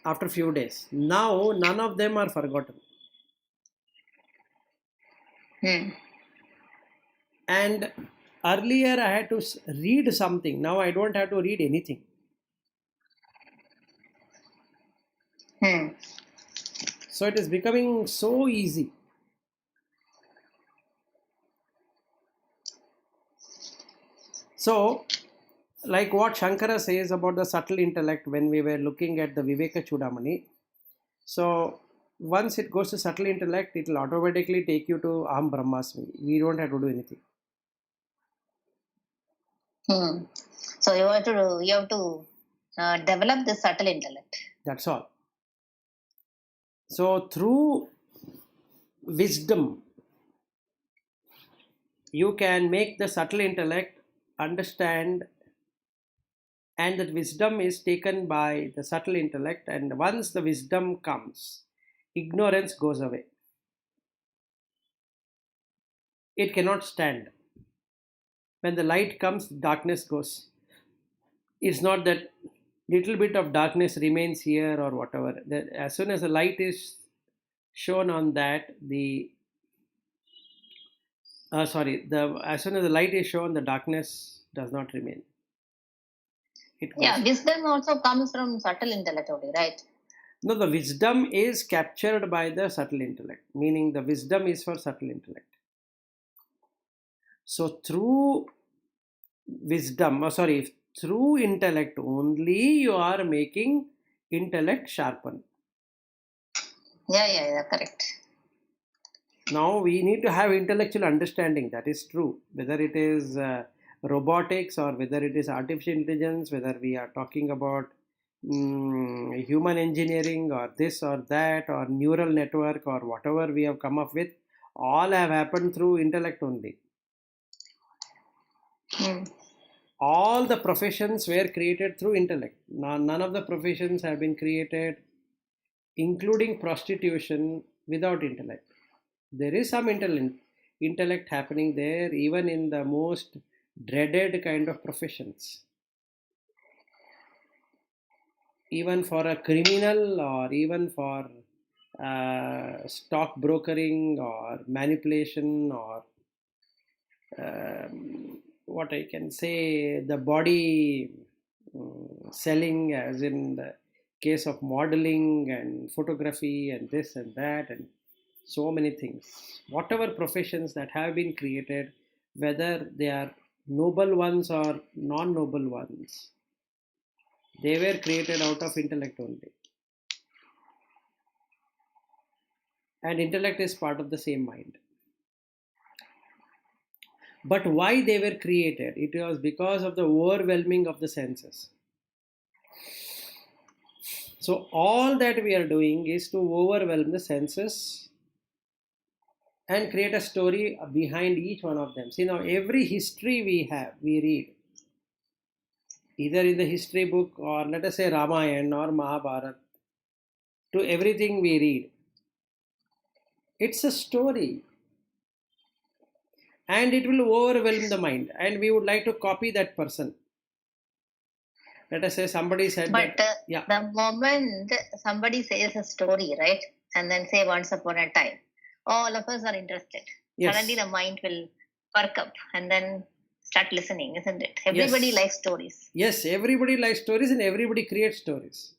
B: after few days. Now none of them are forgotten. And earlier I had to read something. Now I don't have to read anything. So it is becoming so easy. So, like what Shankara says about the subtle intellect when we were looking at the Viveka Chudamani. So, once it goes to subtle intellect, it will automatically take you to Aham Brahmasmi. We don't have to do anything.
A: So you have to develop the subtle intellect.
B: That's all. So through wisdom, you can make the subtle intellect understand, and that wisdom is taken by the subtle intellect, and once the wisdom comes, ignorance goes away. It cannot stand. When the light comes, darkness goes. It's not that little bit of darkness remains here or whatever. As soon as the light is shown on that, as soon as the light is shown, the darkness does not remain.
A: Wisdom also comes from subtle intellect only, right?
B: No, the wisdom is captured by the subtle intellect, meaning the wisdom is for subtle intellect. So through through intellect only you are making intellect sharpen.
A: Yeah, correct.
B: Now we need to have intellectual understanding, that is true. Whether it is robotics or whether it is artificial intelligence, whether we are talking about human engineering or this or that or neural network or whatever we have come up with, all have happened through intellect only.
A: Hmm.
B: All the professions were created through intellect. None of the professions have been created, including prostitution, without intellect. There is some intellect happening there, even in the most dreaded kind of professions. Even for a criminal, or even for stock brokering or manipulation, or what I can say, the body selling, as in the case of modeling and photography and this and that, and so many things. Whatever professions that have been created, whether they are noble ones or non noble ones, they were created out of intellect only. And intellect is part of the same mind. But why they were created? It was because of the overwhelming of the senses. So all that we are doing is to overwhelm the senses and create a story behind each one of them. See, now every history we read, either in the history book or let us say Ramayana or Mahabharata, to everything we read, it's a story, and it will overwhelm the mind, and we would like to copy that person. Let us say somebody said
A: But
B: that, yeah,
A: the moment somebody says a story, right, and then say once upon a time, all of us are interested. Suddenly
B: yes,
A: the mind will perk up and then start listening, isn't it? Everybody
B: yes,
A: likes stories.
B: yes, everybody likes stories and everybody creates stories.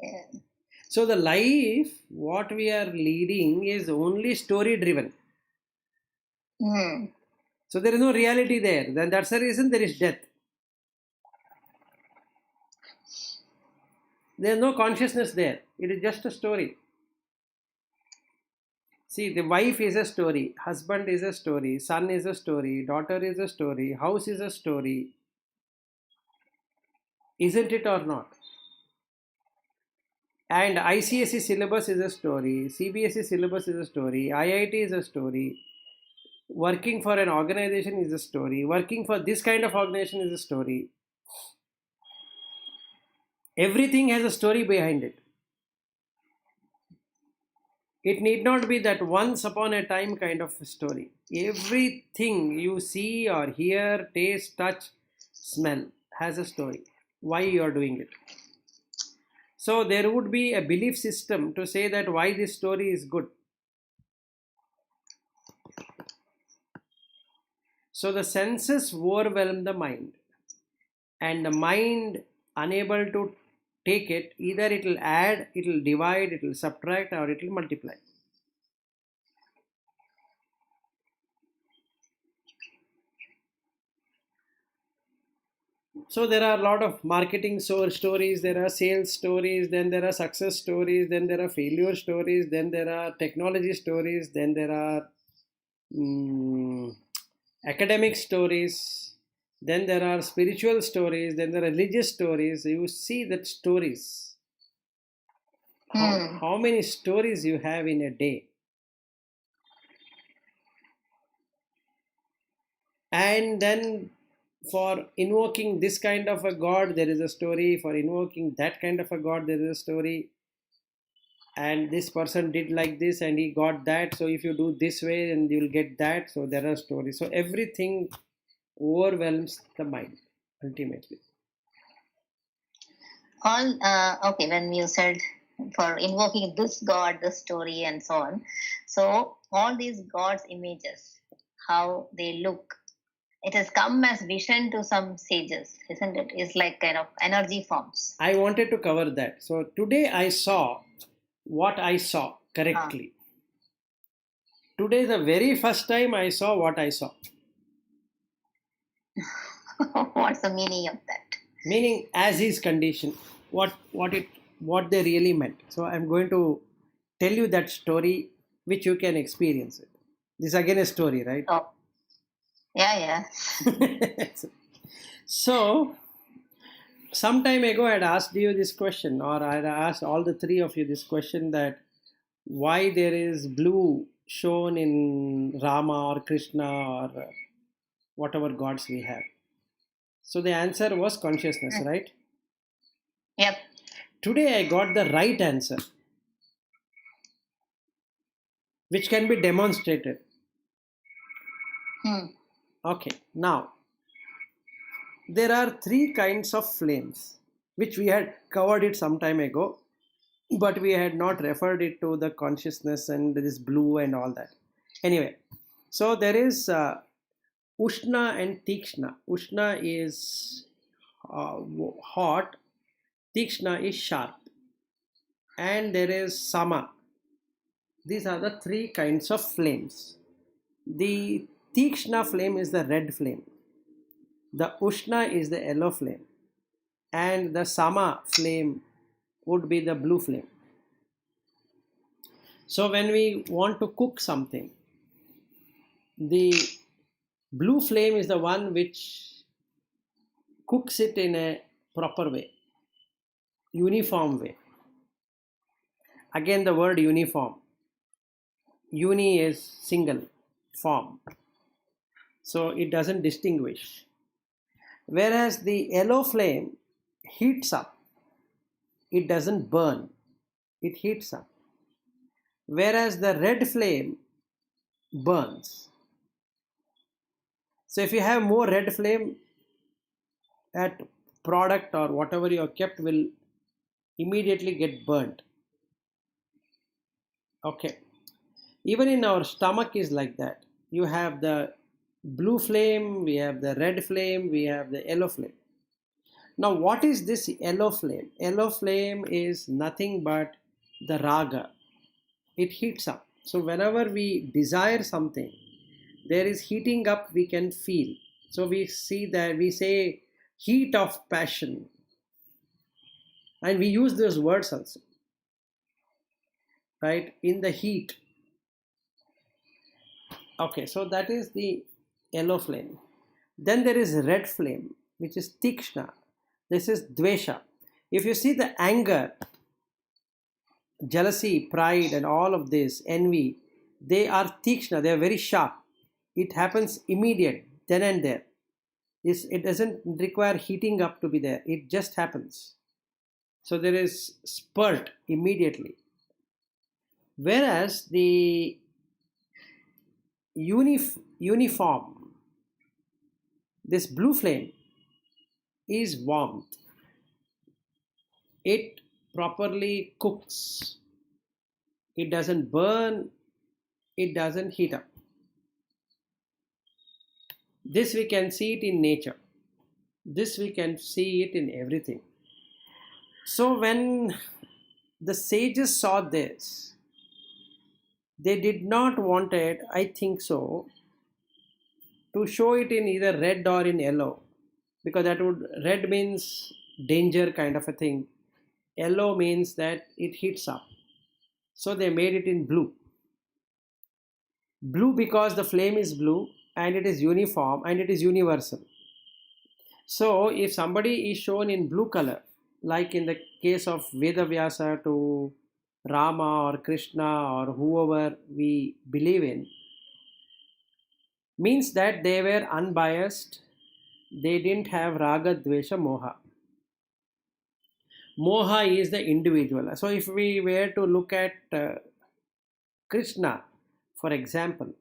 A: Yeah.
B: So the life, what we are leading is only story driven.
A: Hmm.
B: So there is no reality there. Then that's the reason there is death. There is no consciousness there. It is just a story. See, the wife is a story, husband is a story, son is a story, daughter is a story, house is a story. Isn't it or not? And ICSE syllabus is a story, CBSE syllabus is a story, IIT is a story, working for an organization is a story, working for this kind of organization is a story. Everything has a story behind it. It need not be that once upon a time kind of story. Everything you see or hear, taste, touch, smell has a story. Why you are doing it? So there would be a belief system to say that why this story is good. So the senses overwhelm the mind, and the mind unable to take it, either it will add, it will divide, it will subtract, or it will multiply. So there are a lot of marketing stories, there are sales stories, then there are success stories, then there are failure stories, then there are technology stories, then there are mm, academic stories, then there are spiritual stories, then there are religious stories. You see that stories.
A: Hmm.
B: How many stories you have in a day? And then for invoking this kind of a god, there is a story. For invoking that kind of a god, there is a story. And this person did like this and he got that, so if you do this way and you'll get that, so there are stories. So everything overwhelms the mind ultimately.
A: All okay. When you said for invoking this god, this story, and so on, so all these gods' images, how they look, it has come as vision to some sages, isn't it? It's like kind of energy forms.
B: I wanted to cover that. So today I saw what I saw
A: Ah.
B: correctly. Today, the very first time I saw what I saw.
A: What's the meaning of that?
B: Meaning as is condition, what they really meant. So I'm going to tell you that story which you can experience it. This is again a story, right?
A: Oh, yeah.
B: So some time ago I had asked you this question, or I had asked all the three of you this question, that why there is blue shown in Rama or Krishna or whatever gods we have. So the answer was consciousness, right?
A: Yep.
B: Today I got the right answer, which can be demonstrated.
A: Hmm.
B: Okay, now there are three kinds of flames, which we had covered it some time ago, but we had not referred it to the consciousness and this blue and all that. Anyway, so there is Ushna and Tikshna. Ushna is hot, Tikshna is sharp, and there is Sama. These are the three kinds of flames. The Tikshna flame is the red flame, the Ushna is the yellow flame, and the Sama flame would be the blue flame. So when we want to cook something, the blue flame is the one which cooks it in a proper way, uniform way. Again, the word uniform. Uni is single, form. So it doesn't distinguish. Whereas the yellow flame heats up, it doesn't burn, it heats up. Whereas the red flame burns. So if you have more red flame, that product or whatever you have kept will immediately get burnt. Okay. Even in our stomach is like that. You have the blue flame, we have the red flame, we have the yellow flame. Now, what is this yellow flame? Yellow flame is nothing but the raga. It heats up. So, whenever we desire something, there is heating up we can feel. So, we see that we say heat of passion, and we use those words also, right? In the heat. Okay, so that is the yellow flame. Then there is red flame, which is tikshna. This is dvesha. If you see the anger, jealousy, pride, and all of this, envy, they are tikshna, they are very sharp. It happens immediate, then and there. It doesn't require heating up to be there, it just happens. So there is spurt immediately. Whereas the uniform, this blue flame, is warmth. It properly cooks. It doesn't burn, it doesn't heat up. This we can see it in nature. This we can see it in everything. So when the sages saw this, they did not want it, I think so, to show it in either red or in yellow, because that would, red means danger kind of a thing, yellow means that it heats up. So they made it in blue. Blue because the flame is blue and it is uniform and it is universal. So if somebody is shown in blue color, like in the case of Vedavyasa to Rama or Krishna or whoever we believe in, means that they were unbiased, they didn't have raga, dvesha, moha. Moha is the individual. So if we were to look at Krishna, for example,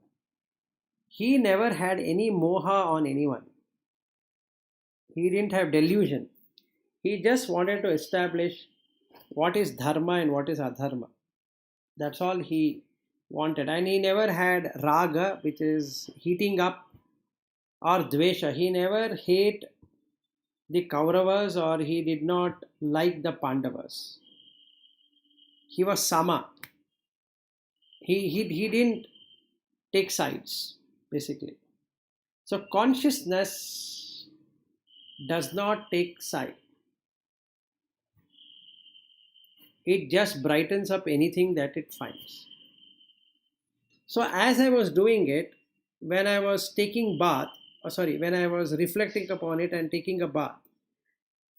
B: he never had any moha on anyone. He didn't have delusion. He just wanted to establish what is dharma and what is adharma. That's all he wanted. And he never had raga, which is heating up or dvesha. He never hate the Kauravas or he did not like the Pandavas. He was sama. He didn't take sides, basically. So consciousness does not take side. It just brightens up anything that it finds. So as I was doing it, when I was taking bath, when I was reflecting upon it and taking a bath,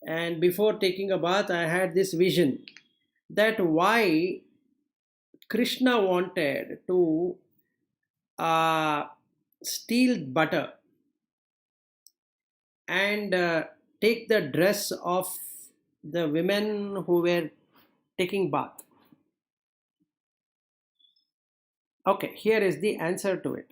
B: and before taking a bath, I had this vision that why Krishna wanted to uh, steal butter and take the dress of the women who were taking bath. Okay, here is the answer to it.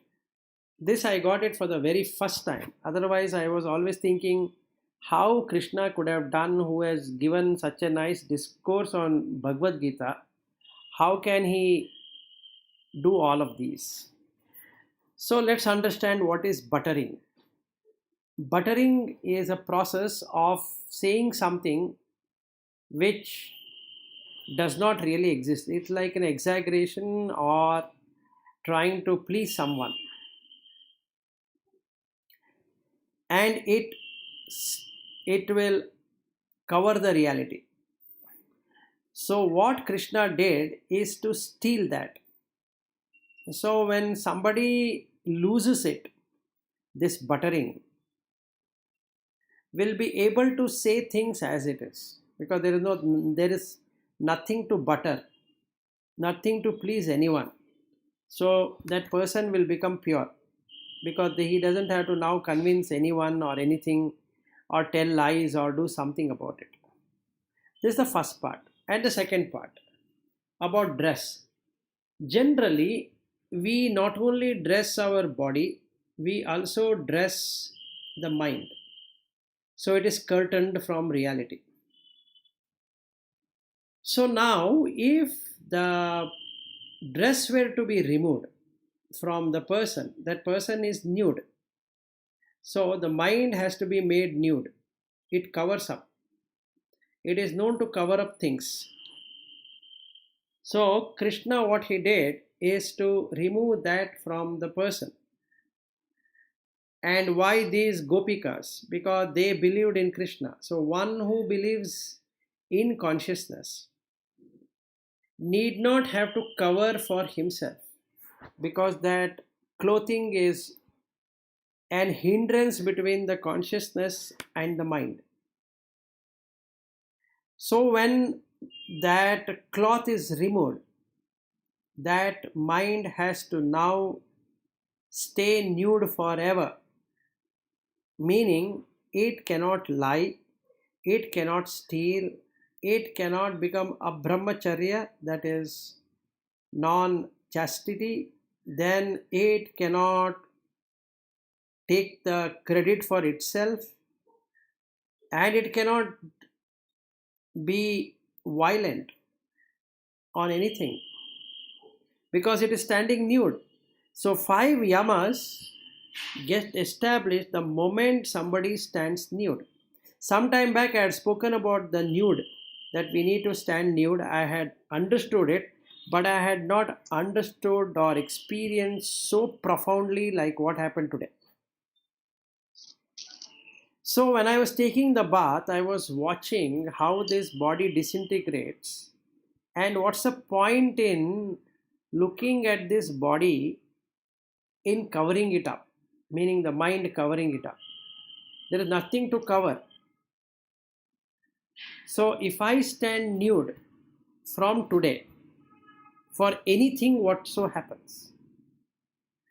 B: This I got it for the very first time. Otherwise, I was always thinking how Krishna could have done, who has given such a nice discourse on Bhagavad Gita. How can he do all of these? So let's understand what is buttering. Buttering is a process of saying something which does not really exist. It's like an exaggeration or trying to please someone. And it will cover the reality. So what Krishna did is to steal that. So when somebody loses it, this buttering will be able to say things as it is, because there is nothing to butter, nothing to please anyone. So that person will become pure, because he doesn't have to now convince anyone or anything or tell lies or do something about it. This is the first part. And the second part about dress. Generally, we not only dress our body, we also dress the mind. So it is curtained from reality. So now, if the dress were to be removed from the person, that person is nude. So the mind has to be made nude. It covers up. It is known to cover up things. So Krishna, what he did is to remove that from the person. And why these gopikas? Because they believed in Krishna. So one who believes in consciousness need not have to cover for himself, because that clothing is an hindrance between the consciousness and the mind. So when that cloth is removed, that mind has to now stay nude forever, meaning it cannot lie, it cannot steal, it cannot become a brahmacharya, that is non chastity, then it cannot take the credit for itself, and it cannot be violent on anything, because it is standing nude. So five yamas get established the moment somebody stands nude. Some time back I had spoken about the nude, that we need to stand nude. I had understood it, but I had not understood or experienced so profoundly like what happened today. So when I was taking the bath, I was watching how this body disintegrates. And what's the point in looking at this body in covering it up, meaning the mind covering it up? There is nothing to cover. So if I stand nude from today for anything whatso happens,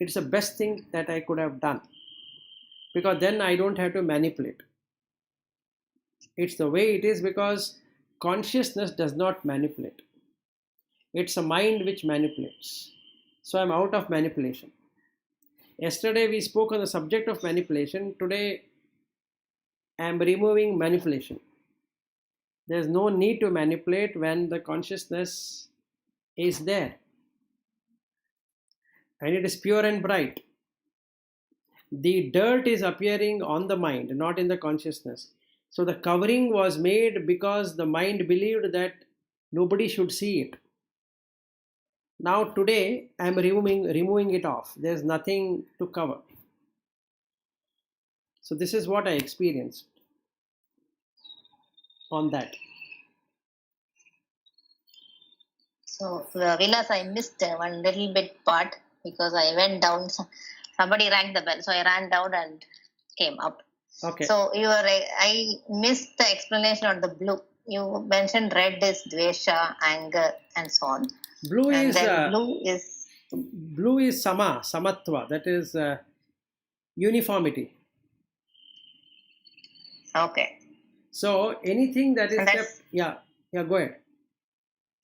B: it's the best thing that I could have done, because then I don't have to manipulate. It's the way it is, because consciousness does not manipulate. It's a mind which manipulates. So I'm out of manipulation. Yesterday we spoke on the subject of manipulation. Today I am removing manipulation. There's no need to manipulate when the consciousness is there. And it is pure and bright. the dirt is appearing on the mind, not in the consciousness. So the covering was made because the mind believed that nobody should see it. Now today I am removing it off. There's nothing to cover. So this is what I experienced on that.
A: So, Vilas, I missed one little bit part because I went down. Somebody rang the bell, so I ran down and came up.
B: Okay.
A: So I missed the explanation on the blue. You mentioned red is dvesha, anger, and so on.
B: Blue
A: And
B: is
A: then
B: blue is samatva. That is uniformity.
A: Okay.
B: So anything that is kept, yeah, go ahead.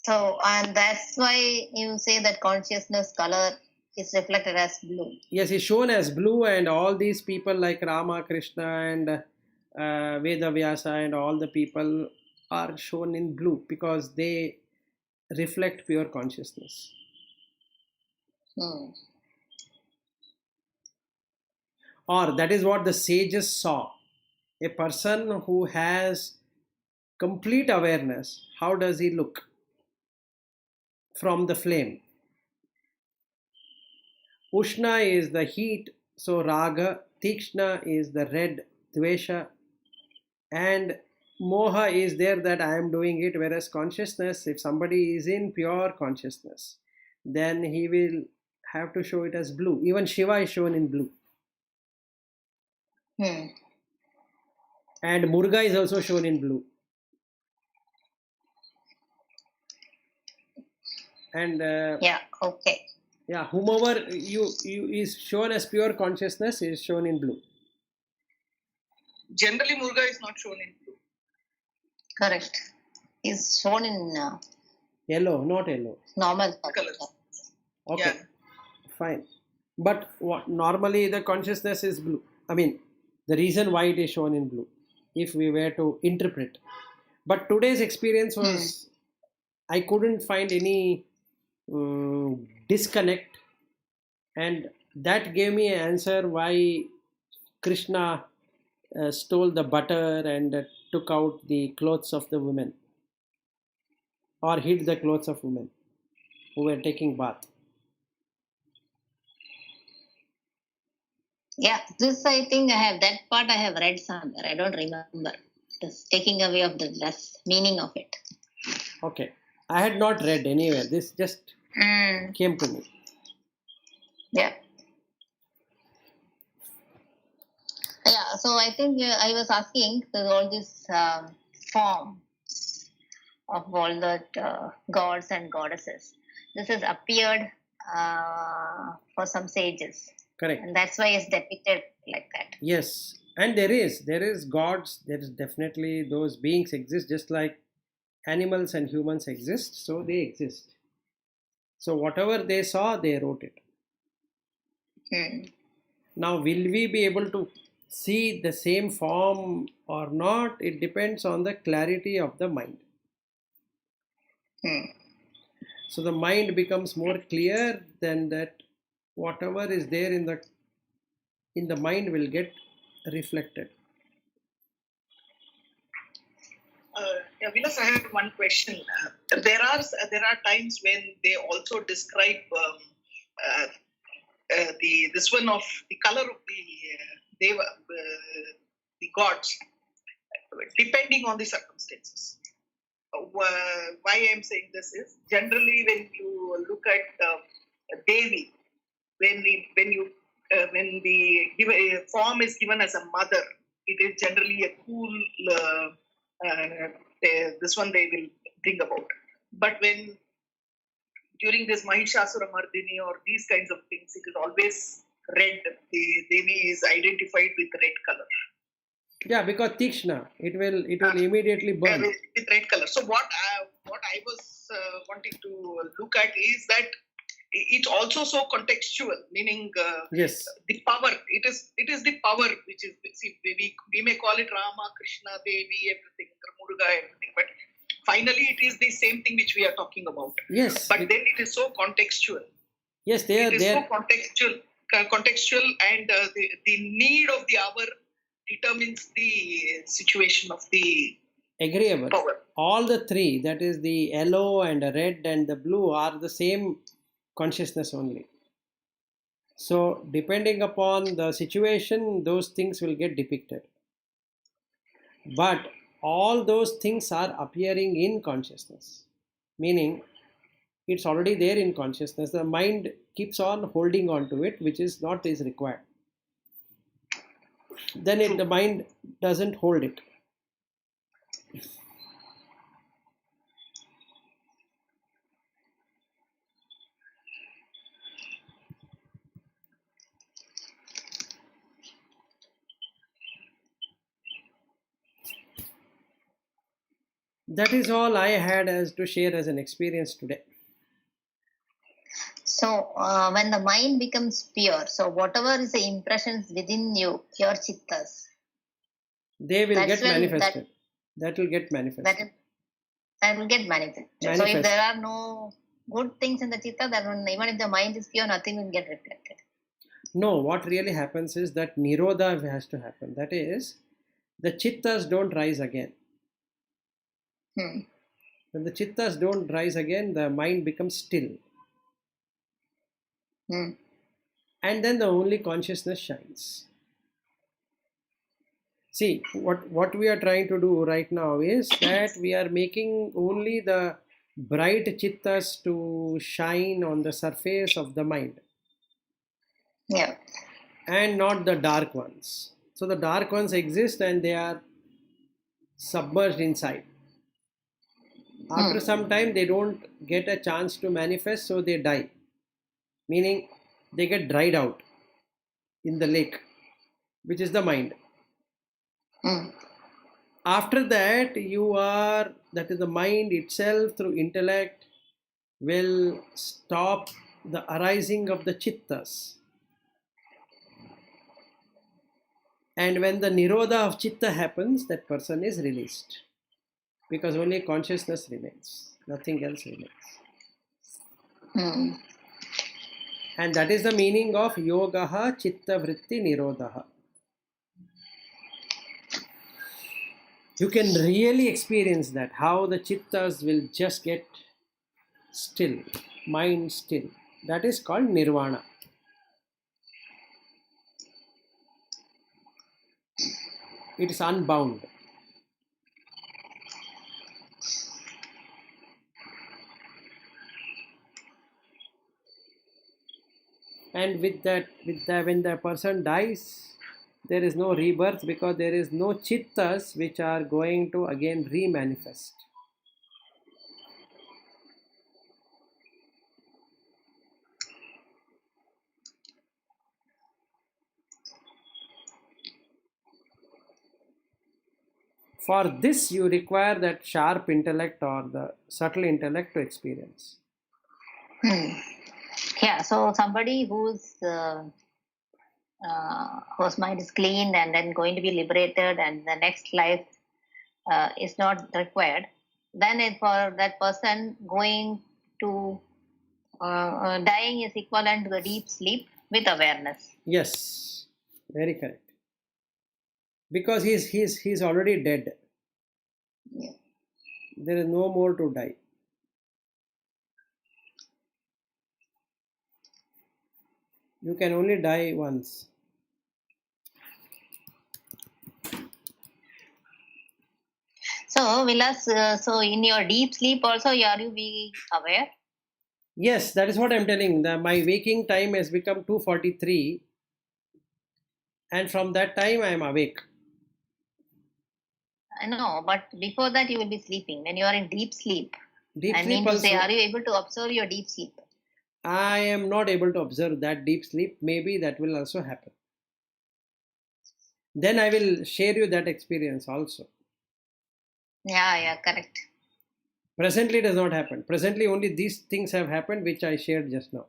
A: So, and that's why you say that consciousness color is reflected as blue.
B: Yes, it's shown as blue, and all these people like Rama, Krishna, and Vedavyasa, and all the people are shown in blue because they reflect pure consciousness. Or that is what the sages saw. A person who has complete awareness, how does he look from the flame? Ushna is the heat, so raga. Tikshna is the red, dvesha, and moha is there that I am doing it. Whereas consciousness, if somebody is in pure consciousness, then he will have to show it as blue. Even Shiva is shown in blue. And Murga is also shown in blue. And
A: yeah, okay.
B: Yeah, whomever you is shown as pure consciousness is shown in blue.
C: Generally, Murga is not shown in blue.
A: Correct. Is shown in
B: yellow, not yellow.
A: Normal
C: colors.
B: Okay,
C: yeah.
B: Fine. But what normally the consciousness is blue. I mean, the reason why it is shown in blue, if we were to interpret. But today's experience was, I couldn't find any disconnect, and that gave me an answer why Krishna stole the butter and took out the clothes of the women, or hid the clothes of women who were taking bath.
A: Yeah, this I think that part I have read somewhere. I don't remember. This taking away of the dress, meaning of it.
B: Okay. I had not read anywhere. This just came to me.
A: Yeah. Yeah, so I think I was asking all this form of all the gods and goddesses. This has appeared for some sages.
B: Correct.
A: And that's why it's depicted like that.
B: Yes. And there is gods, there is definitely those beings exist just like animals and humans exist, so they exist. So whatever they saw, they wrote it. Now, will we be able to see the same form or not? It depends on the clarity of the mind. So the mind becomes more clear, then that whatever is there in the mind will get reflected.
C: Vilas, I have one question. There are times when they also describe this one of the color of the gods, depending on the circumstances. Why I am saying this is generally when you look at Devi, when the form is given as a mother, it is generally a cool. This one they will bring about. But when during this Mahishasura Mardini or these kinds of things, it is always red. The Devi is identified with red color.
B: Yeah, because Tikshna, it will immediately burn.
C: With red color. So what I was wanting to look at is that it's also so contextual, meaning
B: yes,
C: the power. It is the power which is. See, we may call it Rama, Krishna, Devi, everything, Muruga, everything, but finally it is the same thing which we are talking about.
B: Yes.
C: But then it is so contextual.
B: Yes, they are.
C: It is so contextual. contextual, and the need of the hour determines the situation of the
B: Agreeable.
C: power.
B: All the three, that is the yellow and the red and the blue, are the same consciousness only. So, depending upon the situation, those things will get depicted. But all those things are appearing in consciousness, meaning it's already there in consciousness. The mind keeps on holding on to it, which is not is required. Then the mind doesn't hold it. That is all I had as to share as an experience today.
A: So when the mind becomes pure, so whatever is the impressions within you, your chittas,
B: They will
A: That's
B: get
A: when
B: manifested. That will get manifested.
A: that will get manifested. So if
B: Manifest.
A: there are no good things in the chitta, then even if the mind is pure, nothing will get reflected.
B: No, what really happens is that nirodha has to happen. That is, the chittas don't rise again. When the chittas don't rise again, the mind becomes still. And then the only consciousness shines. See, what we are trying to do right now is that we are making only the bright chittas to shine on the surface of the mind.
A: Yeah.
B: And not the dark ones. So the dark ones exist and they are submerged inside. After some time, they don't get a chance to manifest, so they die. Meaning, they get dried out in the lake, which is the mind. After that, that is the mind itself through intellect will stop the arising of the chittas. And when the nirodha of chitta happens, that person is released. Because only consciousness remains, nothing else remains. And that is the meaning of yogaha chitta vritti nirodha. You can really experience that, how the chittas will just get still, mind still. That is called nirvana. It is unbound. And when the person dies, there is no rebirth because there is no chittas which are going to again re-manifest. For this, you require that sharp intellect or the subtle intellect to experience.
A: Yeah, so somebody whose mind is clean and then going to be liberated and the next life is not required, then for that person going to dying is equivalent to the deep sleep with awareness.
B: Yes, very correct. Because he's already dead.
A: Yeah.
B: There is no more to die. You can only die once.
A: So, Vilas, so in your deep sleep also, are you being aware?
B: Yes, that is what I'm telling. My waking time has become 2:43, and from that time I am awake.
A: I know, but before that you will be sleeping. When you are in deep sleep,
B: Deep
A: I
B: sleep
A: mean to say,
B: also,
A: are you able to observe your deep sleep?
B: I am not able to observe that deep sleep. Maybe that will also happen. Then I will share you that experience also.
A: Yeah, correct.
B: Presently it does not happen. Presently only these things have happened which I shared just now.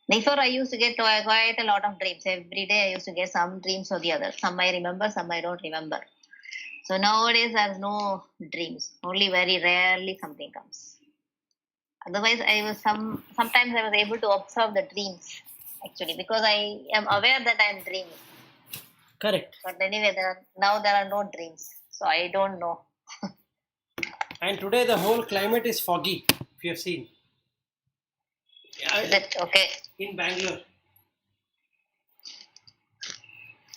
A: Before I used to get quite a lot of dreams. Every day I used to get some dreams or the other. Some I remember, some I don't remember. So nowadays there's no dreams. Only very rarely something comes. Otherwise, sometimes I was able to observe the dreams actually, because I am aware that I am dreaming.
B: Correct.
A: But anyway, now there are no dreams, so I don't know.
B: And today the whole climate is foggy, if you have seen.
A: Is it okay?
B: In Bangalore,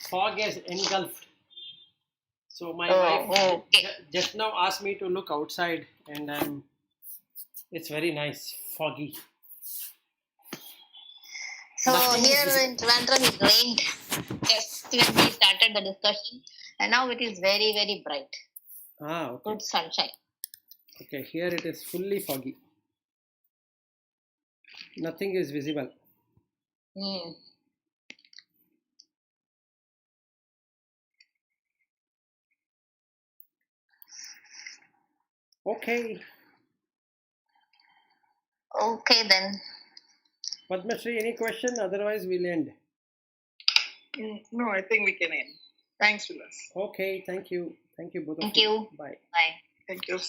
B: fog has engulfed. So my wife
A: Okay.
B: just now asked me to look outside, and it's very nice, foggy.
A: So
B: Nothing is
A: here
B: visible.
A: in Trivandrum it rained just when we started the discussion, and now it is very, very bright.
B: Okay.
A: Good sunshine.
B: Okay, here it is fully foggy. Nothing is visible.
A: Hmm.
B: Okay.
A: Okay then.
B: Padma Shri, any question? Otherwise, we'll end.
C: No, I think we can end. Thanks, Vilas.
B: Okay, thank you. Thank you both of
A: Thank
B: you.
A: you.
B: Bye.
A: Bye.
C: Thank you.